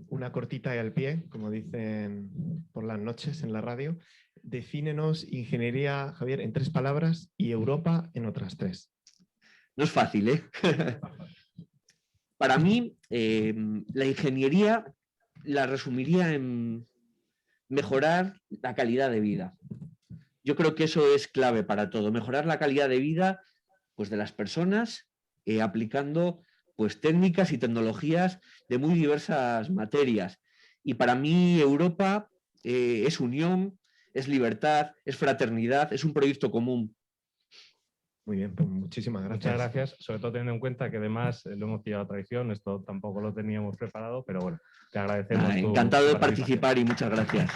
una cortita y al pie, como dicen por las noches en la radio, defínenos ingeniería, Javier, en 3 palabras y Europa en otras 3. No es fácil, ¿eh? Para mí, la ingeniería la resumiría en mejorar la calidad de vida. Yo creo que eso es clave para todo, mejorar la calidad de vida pues, de las personas aplicando pues técnicas y tecnologías de muy diversas materias. Y para mí Europa es unión, es libertad, es fraternidad, es un proyecto común. Muy bien, pues muchísimas gracias. Muchas gracias, sobre todo teniendo en cuenta que además lo hemos pillado a traición, esto tampoco lo teníamos preparado, pero bueno, te agradecemos. Encantado de tu participar y muchas gracias.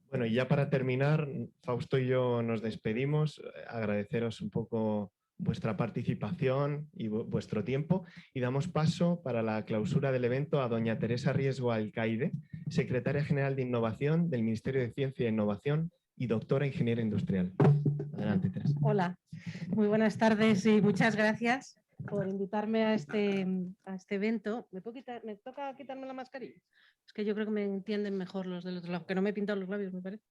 Bueno, y ya para terminar, Fausto y yo nos despedimos, agradeceros un poco vuestra participación y vuestro tiempo y damos paso para la clausura del evento a doña Teresa Riesgo Alcaide, secretaria general de Innovación del Ministerio de Ciencia e Innovación y doctora ingeniera industrial. Adelante, Teresa. Hola, muy buenas tardes y muchas gracias por invitarme a este evento. ¿Me toca quitarme la mascarilla? Es que yo creo que me entienden mejor los del otro lado, que no me he pintado los labios, me parece.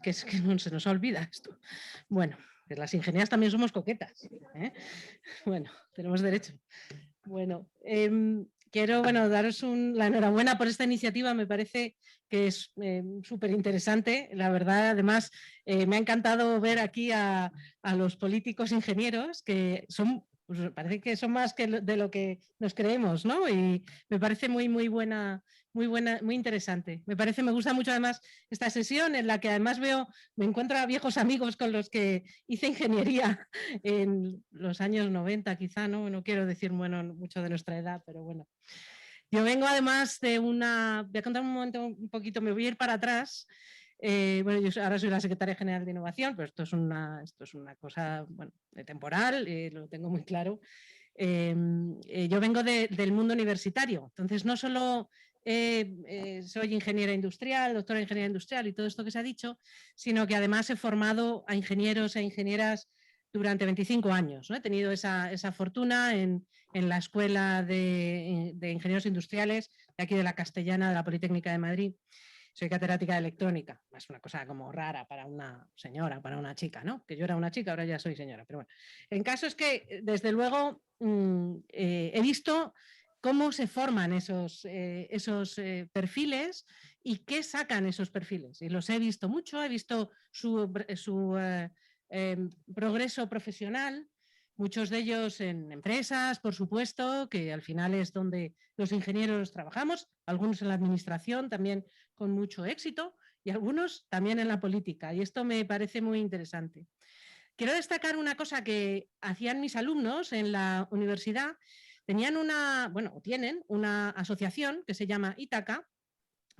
Que es que no se nos olvida esto. Bueno, que las ingenieras también somos coquetas, ¿eh? Bueno, tenemos derecho. Bueno, quiero daros la enhorabuena por esta iniciativa, me parece que es súper interesante, la verdad. Además, me ha encantado ver aquí a los políticos ingenieros que son, pues parece que son más que de lo que nos creemos, ¿no? Y me parece muy buena, muy interesante. Me gusta mucho además esta sesión en la que además me encuentro a viejos amigos con los que hice ingeniería en los años 90 quizá, ¿no? No quiero decir mucho de nuestra edad, pero bueno. Yo vengo además de voy a contar un poquito, me voy a ir para atrás. Yo ahora soy la secretaria general de Innovación, pero esto es una cosa temporal, lo tengo muy claro. Yo vengo del mundo universitario, entonces no solo soy ingeniera industrial, doctora en ingeniería industrial y todo esto que se ha dicho, sino que además he formado a ingenieros e ingenieras durante 25 años, ¿no? He tenido esa fortuna en la Escuela de Ingenieros Industriales de aquí de la Castellana, de la Politécnica de Madrid. Soy catedrática de electrónica, es una cosa como rara para una señora, para una chica, ¿no? Que yo era una chica, ahora ya soy señora, pero bueno. El caso es que, desde luego, he visto cómo se forman esos perfiles y qué sacan esos perfiles. Y los he visto mucho, he visto su progreso profesional, muchos de ellos en empresas, por supuesto, que al final es donde los ingenieros trabajamos, algunos en la administración también con mucho éxito y algunos también en la política. Y esto me parece muy interesante. Quiero destacar una cosa que hacían mis alumnos en la universidad. Tienen una asociación que se llama Ítaca,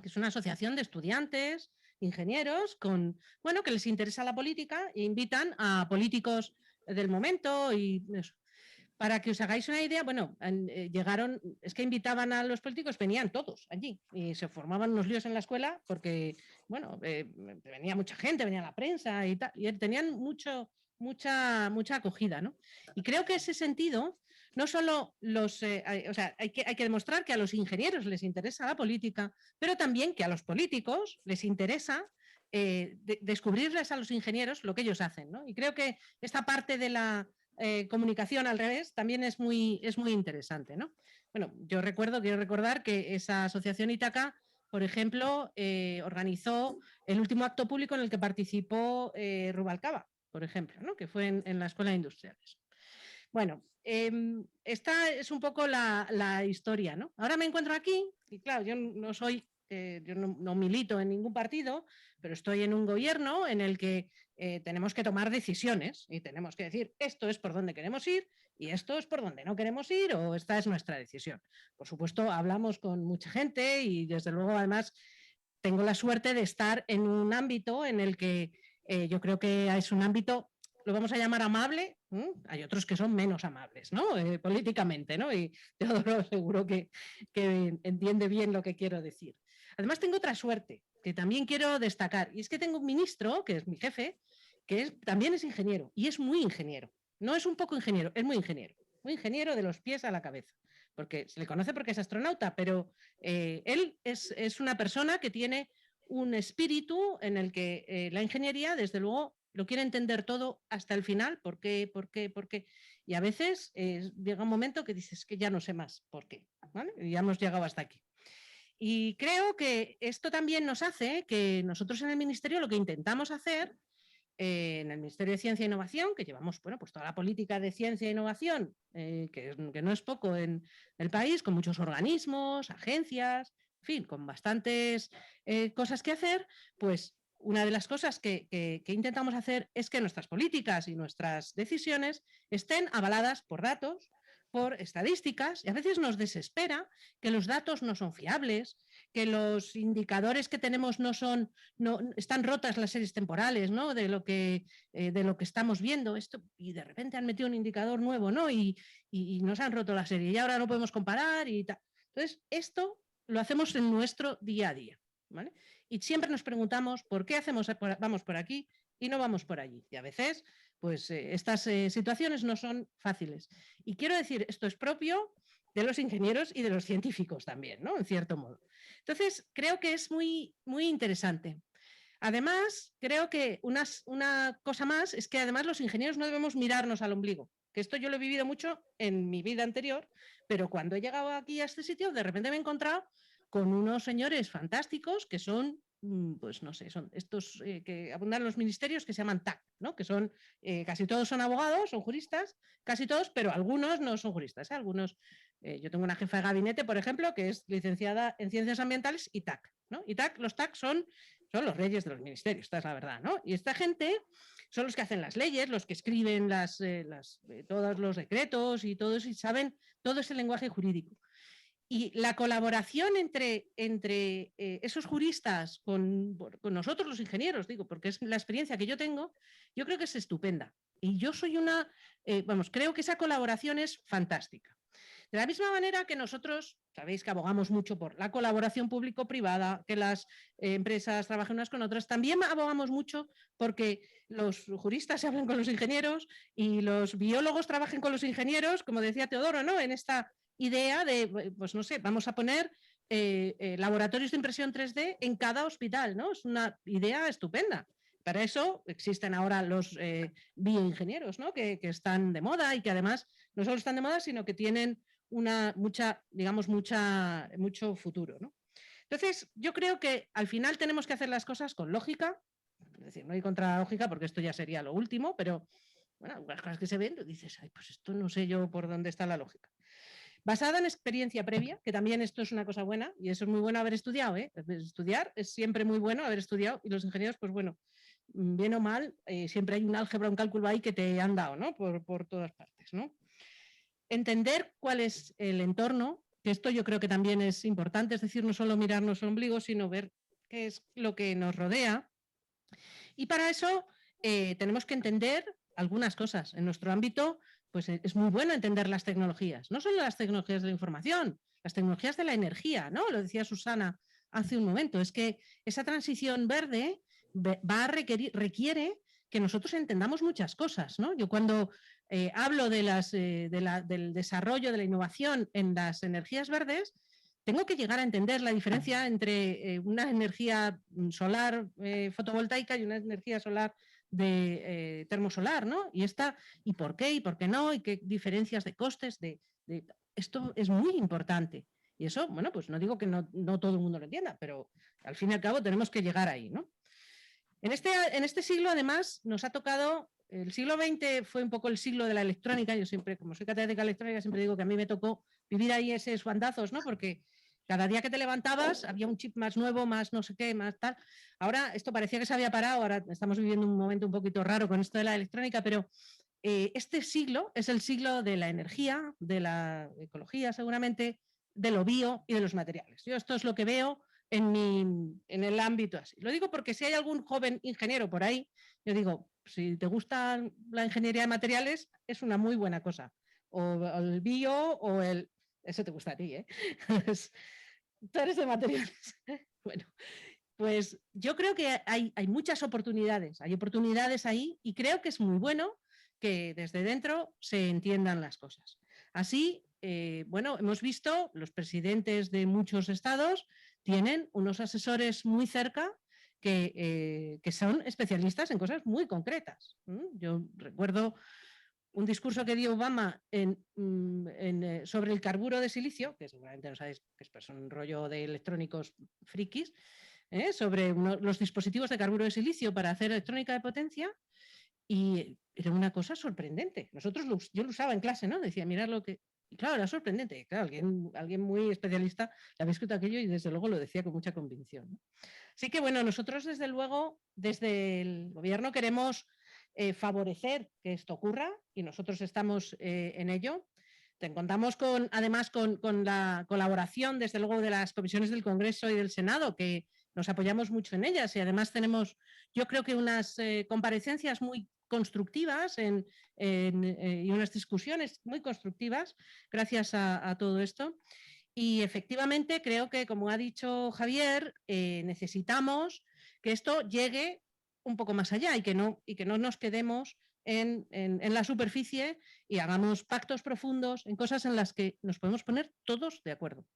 que es una asociación de estudiantes, ingenieros, que les interesa la política e invitan a políticos del momento y eso. Para que os hagáis una idea, llegaron, es que invitaban a los políticos, venían todos allí y se formaban unos líos en la escuela porque, venía mucha gente, venía la prensa y tal, y tenían mucha acogida, ¿no? Y creo que ese sentido, no solo hay que demostrar que a los ingenieros les interesa la política, pero también que a los políticos les interesa descubrirles a los ingenieros lo que ellos hacen, ¿no? Y creo que esta parte de la comunicación al revés también es muy interesante, ¿no? Bueno, quiero recordar que esa asociación Ítaca, por ejemplo, organizó el último acto público en el que participó Rubalcaba, por ejemplo, ¿no? Que fue en la Escuela de Industriales. Bueno, esta es un poco la historia, ¿no? Ahora me encuentro aquí y claro, yo no milito en ningún partido, pero estoy en un gobierno en el que tenemos que tomar decisiones y tenemos que decir esto es por donde queremos ir y esto es por donde no queremos ir o esta es nuestra decisión. Por supuesto, hablamos con mucha gente y desde luego además tengo la suerte de estar en un ámbito en el que yo creo que es un ámbito, lo vamos a llamar amable, hay otros que son menos amables, ¿no? Políticamente, ¿no? Y Teodoro seguro que entiende bien lo que quiero decir. Además tengo otra suerte que también quiero destacar y es que tengo un ministro, que es mi jefe, que también es ingeniero y es muy ingeniero. No es un poco ingeniero, es muy ingeniero de los pies a la cabeza, porque se le conoce porque es astronauta, pero él es una persona que tiene un espíritu en el que la ingeniería, desde luego, lo quiere entender todo hasta el final, ¿por qué? Y a veces llega un momento que dices que ya no sé más por qué, ¿vale? Y ya hemos llegado hasta aquí. Y creo que esto también nos hace que nosotros en el Ministerio lo que intentamos hacer, en el Ministerio de Ciencia e Innovación, que llevamos bueno, pues toda la política de ciencia e innovación, que no es poco en el país, con muchos organismos, agencias, en fin, con bastantes cosas que hacer, pues una de las cosas que intentamos hacer es que nuestras políticas y nuestras decisiones estén avaladas por datos, por estadísticas, y a veces nos desespera que los datos no son fiables, que los indicadores que tenemos están rotas las series temporales, ¿no? de lo que estamos viendo, y de repente han metido un indicador nuevo, ¿no? y nos han roto la serie y ahora no podemos comparar y tal. Entonces, esto lo hacemos en nuestro día a día, ¿vale? Y siempre nos preguntamos por qué vamos por aquí y no vamos por allí. Y a veces, pues estas situaciones no son fáciles. Y quiero decir, esto es propio de los ingenieros y de los científicos también, ¿no? En cierto modo. Entonces, creo que es muy, muy interesante. Además, creo que una cosa más es que además los ingenieros no debemos mirarnos al ombligo, que esto yo lo he vivido mucho en mi vida anterior, pero cuando he llegado aquí a este sitio, de repente me he encontrado con unos señores fantásticos que son, pues no sé, son estos que abundan en los ministerios que se llaman TAC, ¿no? Que son, casi todos son abogados, son juristas, casi todos, pero algunos no son juristas, ¿eh? Algunos, yo tengo una jefa de gabinete, por ejemplo, que es licenciada en Ciencias Ambientales y TAC, ¿no? Y los TAC son los reyes de los ministerios, esta es la verdad, ¿no? Y esta gente son los que hacen las leyes, los que escriben todos los decretos y todo eso, y saben todo ese lenguaje jurídico. Y la colaboración entre esos juristas con nosotros los ingenieros, digo, porque es la experiencia que yo tengo, yo creo que es estupenda. Y yo soy creo que esa colaboración es fantástica. De la misma manera que nosotros, sabéis que abogamos mucho por la colaboración público-privada, que las empresas trabajen unas con otras, también abogamos mucho porque los juristas se hablen con los ingenieros y los biólogos trabajen con los ingenieros, como decía Teodoro, ¿no? En esta idea de, pues no sé, vamos a poner laboratorios de impresión 3D en cada hospital, ¿no? Es una idea estupenda. Para eso existen ahora los bioingenieros, ¿no? que están de moda y que además no solo están de moda, sino que tienen mucho futuro, ¿no? Entonces, yo creo que al final tenemos que hacer las cosas con lógica, es decir, no hay contra la lógica porque esto ya sería lo último, pero bueno, algunas cosas que se ven, dices, ay, pues esto no sé yo por dónde está la lógica. Basada en experiencia previa, que también esto es una cosa buena, y eso es muy bueno haber estudiado, ¿eh? Estudiar es siempre muy bueno haber estudiado, y los ingenieros, pues bueno, bien o mal, siempre hay un álgebra, un cálculo ahí que te han dado, ¿no? Por todas partes, ¿no? Entender cuál es el entorno, que esto yo creo que también es importante, es decir, no solo mirarnos el ombligo, sino ver qué es lo que nos rodea. Y para eso tenemos que entender algunas cosas. En nuestro ámbito, pues es muy bueno entender las tecnologías, no solo las tecnologías de la información, las tecnologías de la energía, ¿no? Lo decía Susana hace un momento, es que esa transición verde requiere que nosotros entendamos muchas cosas, ¿no? Yo cuando hablo del desarrollo, de la innovación en las energías verdes, tengo que llegar a entender la diferencia entre una energía solar fotovoltaica y una energía solar de termosolar, ¿no? Y por qué no, y qué diferencias de costes, esto es muy importante. Y eso, bueno, pues no digo que no todo el mundo lo entienda, pero al fin y al cabo tenemos que llegar ahí, ¿no? En este siglo, además, nos ha tocado, el siglo XX fue un poco el siglo de la electrónica. Yo siempre, como soy catedrática de electrónica, siempre digo que a mí me tocó vivir ahí esos bandazos, ¿no? Porque cada día que te levantabas había un chip más nuevo, más no sé qué, más tal. Ahora esto parecía que se había parado, ahora estamos viviendo un momento un poquito raro con esto de la electrónica, pero este siglo es el siglo de la energía, de la ecología seguramente, de lo bio y de los materiales. Yo esto es lo que veo en el ámbito así. Lo digo porque si hay algún joven ingeniero por ahí, yo digo, si te gusta la ingeniería de materiales, es una muy buena cosa. O el bio o el... Eso te gusta a ti, ¿eh? Tú eres de materiales. Bueno, pues yo creo que hay muchas oportunidades, hay oportunidades ahí y creo que es muy bueno que desde dentro se entiendan las cosas. Así, bueno, hemos visto los presidentes de muchos estados tienen unos asesores muy cerca que son especialistas en cosas muy concretas. Yo recuerdo un discurso que dio Obama sobre el carburo de silicio, que seguramente no sabéis que es un rollo de electrónicos frikis, sobre los dispositivos de carburo de silicio para hacer electrónica de potencia, y era una cosa sorprendente. Yo lo usaba en clase, ¿no? Decía, mirad lo que... Y claro, era sorprendente. Claro, alguien muy especialista le había escrito aquello y desde luego lo decía con mucha convicción, ¿no? Así que bueno, nosotros desde luego, desde el gobierno queremos favorecer que esto ocurra y nosotros estamos en ello. Contamos además con la colaboración desde luego de las comisiones del Congreso y del Senado, que nos apoyamos mucho en ellas, y además tenemos, yo creo que unas comparecencias muy constructivas y unas discusiones muy constructivas gracias a todo esto. Y efectivamente creo que, como ha dicho Javier, necesitamos que esto llegue un poco más allá y que no nos quedemos en la superficie y hagamos pactos profundos en cosas en las que nos podemos poner todos de acuerdo.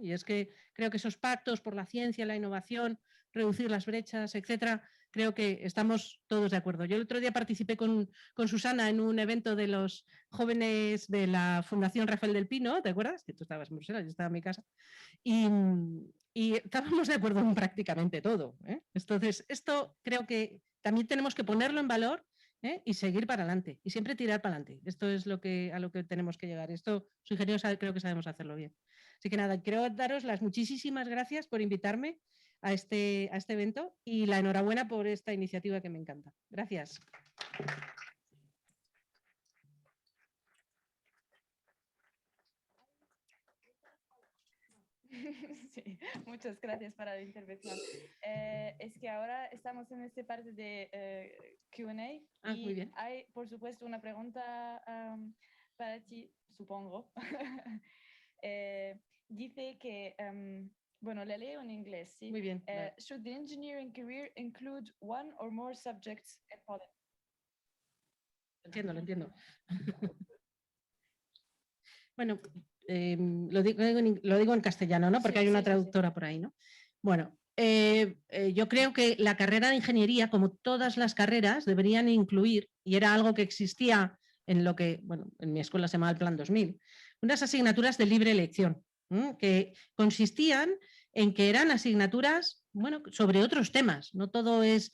Y es que creo que esos pactos por la ciencia, la innovación, reducir las brechas, etcétera, creo que estamos todos de acuerdo. Yo el otro día participé con Susana en un evento de los jóvenes de la Fundación Rafael del Pino, ¿te acuerdas? Que tú estabas en Bruselas, yo estaba en mi casa. Y estábamos de acuerdo en prácticamente todo. Entonces, esto creo que también tenemos que ponerlo en valor y seguir para adelante y siempre tirar para adelante. Esto es a lo que tenemos que llegar. Esto, los ingenieros creo que sabemos hacerlo bien. Así que nada, quiero daros las muchísimas gracias por invitarme a este evento y la enhorabuena por esta iniciativa que me encanta. Gracias. Sí, muchas gracias para la intervención. Es que ahora estamos en esta parte de Q&A y muy bien. hay, por supuesto, una pregunta para ti, supongo. Dice que, bueno, le leo en inglés, ¿sí? Muy bien. Should the engineering career include one or more subjects in politics? Lo entiendo. Bueno, lo digo en castellano, ¿no? Porque hay una traductora por ahí, ¿no? Bueno, yo creo que la carrera de ingeniería, como todas las carreras, deberían incluir, y era algo que existía en lo que, bueno, en mi escuela se llamaba el Plan 2000, unas asignaturas de libre elección, que consistían en que eran asignaturas, bueno, sobre otros temas. No todo es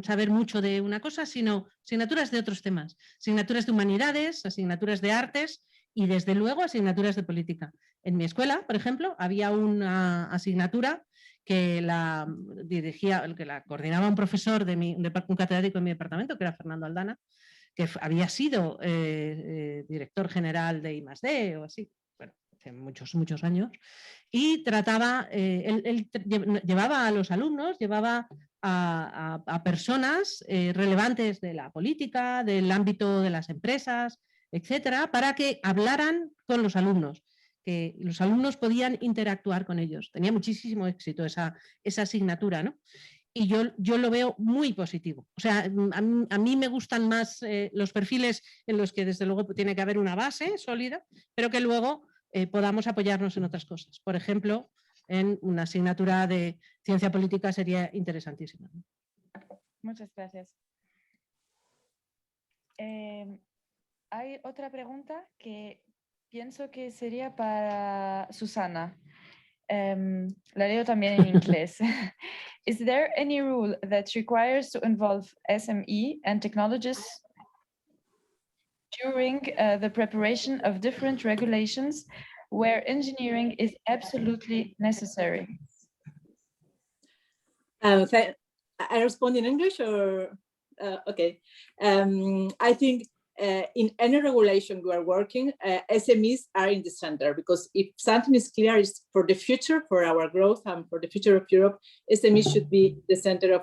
saber mucho de una cosa, sino asignaturas de otros temas. Asignaturas de humanidades, asignaturas de artes y, desde luego, asignaturas de política. En mi escuela, por ejemplo, había una asignatura que la coordinaba un profesor un catedrático de mi departamento, que era Fernando Aldana, que había sido director general de I+D o así, bueno, hace muchos años, y trataba, él llevaba a los alumnos, llevaba a personas relevantes de la política, del ámbito de las empresas, etcétera, para que hablaran con los alumnos, que los alumnos podían interactuar con ellos. Tenía muchísimo éxito esa asignatura, ¿no? Y yo lo veo muy positivo. O sea, a mí me gustan más los perfiles en los que desde luego tiene que haber una base sólida, pero que luego podamos apoyarnos en otras cosas. Por ejemplo, en una asignatura de ciencia política sería interesantísima. Muchas gracias. Hay otra pregunta que pienso que sería para Susana. La leo también en inglés. Is there any rule that requires to involve SME and technologists during the preparation of different regulations where engineering is absolutely necessary? I respond in English or okay. I think in any regulation we are working, SMEs are in the center, because if something is clear is for the future, for our growth and for the future of Europe, SMEs should be the center of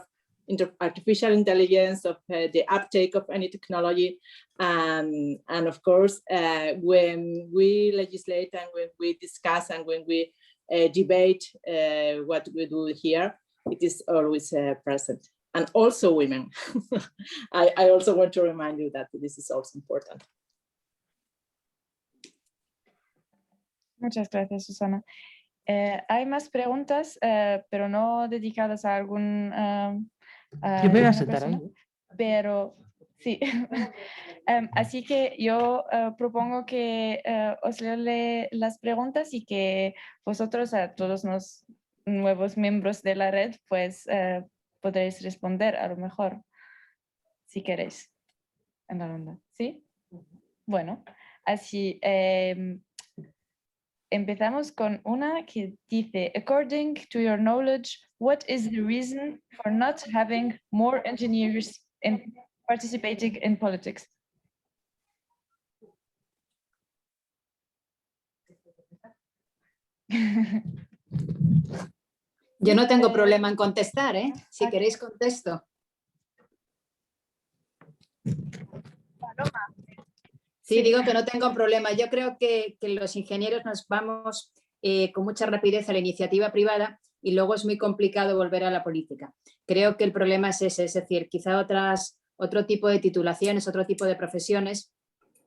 artificial intelligence, of the uptake of any technology. And of course, when we legislate and when we discuss and when we debate what we do here, it is always present. And also women. I also want to remind you that this is also important. Muchas gracias, Susana. Hay más preguntas, pero no dedicadas a algún... Yo me voy a sentar ahí. Pero Sí. Así que yo propongo que os leo las preguntas y que vosotros, a todos los nuevos miembros de la red, pues podréis responder a lo mejor, si queréis, en la ronda. ¿Sí? Bueno, así empezamos con una que dice, according to your knowledge, what is the reason for not having more engineers participating in politics? Yo no tengo problema en contestar, ¿eh? Si queréis contesto. Sí, digo que no tengo problema. Yo creo que los ingenieros nos vamos con mucha rapidez a la iniciativa privada y luego es muy complicado volver a la política. Creo que el problema es ese, es decir, quizá otro tipo de titulaciones, otro tipo de profesiones,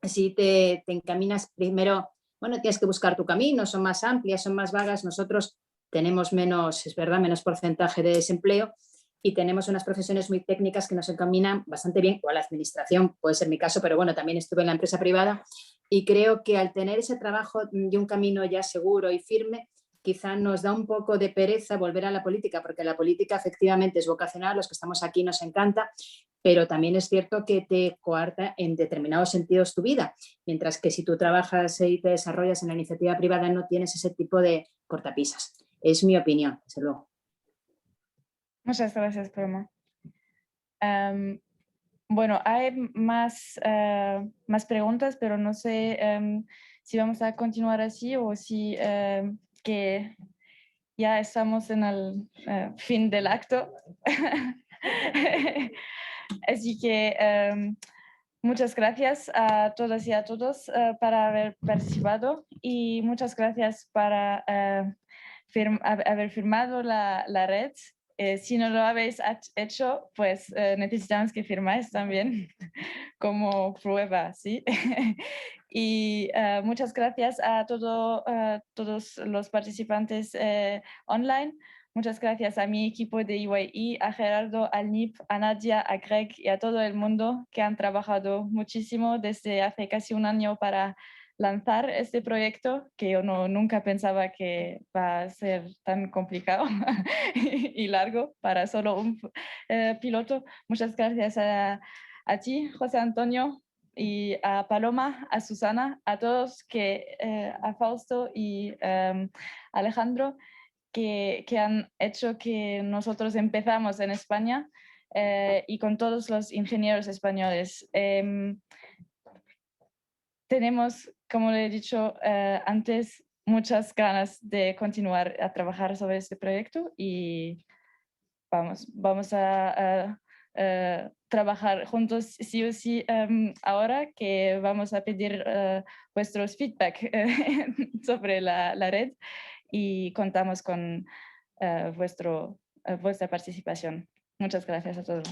si te encaminas primero, bueno, tienes que buscar tu camino, son más amplias, son más vagas. Nosotros tenemos menos, es verdad, menos porcentaje de desempleo y tenemos unas profesiones muy técnicas que nos encaminan bastante bien, o a la administración, puede ser mi caso, pero bueno, también estuve en la empresa privada y creo que al tener ese trabajo y un camino ya seguro y firme, quizá nos da un poco de pereza volver a la política, porque la política efectivamente es vocacional, los que estamos aquí nos encanta, pero también es cierto que te coarta en determinados sentidos tu vida, mientras que si tú trabajas y te desarrollas en la iniciativa privada no tienes ese tipo de cortapisas. Es mi opinión, desde luego. Muchas gracias, Paloma. Bueno, hay más preguntas, pero no sé si vamos a continuar así o si que ya estamos en el fin del acto. Así que muchas gracias a todas y a todos para haber participado y muchas gracias para haber firmado la red. Si no lo habéis hecho, pues necesitamos que firmáis también como prueba, ¿sí? Y muchas gracias a todos los participantes online. Muchas gracias a mi equipo de EYE, a Gerardo, al NIP, a Nadia, a Greg y a todo el mundo que han trabajado muchísimo desde hace casi un año para lanzar este proyecto, que yo nunca pensaba que va a ser tan complicado y largo para solo un piloto. Muchas gracias a ti, José Antonio, y a Paloma, a Susana, a todos, a Fausto y Alejandro, que han hecho que nosotros empezamos en España y con todos los ingenieros españoles. Tenemos, como le he dicho antes, muchas ganas de continuar a trabajar sobre este proyecto y vamos a trabajar juntos sí o sí ahora que vamos a pedir vuestros feedback sobre la red y contamos con vuestra participación. Muchas gracias a todos.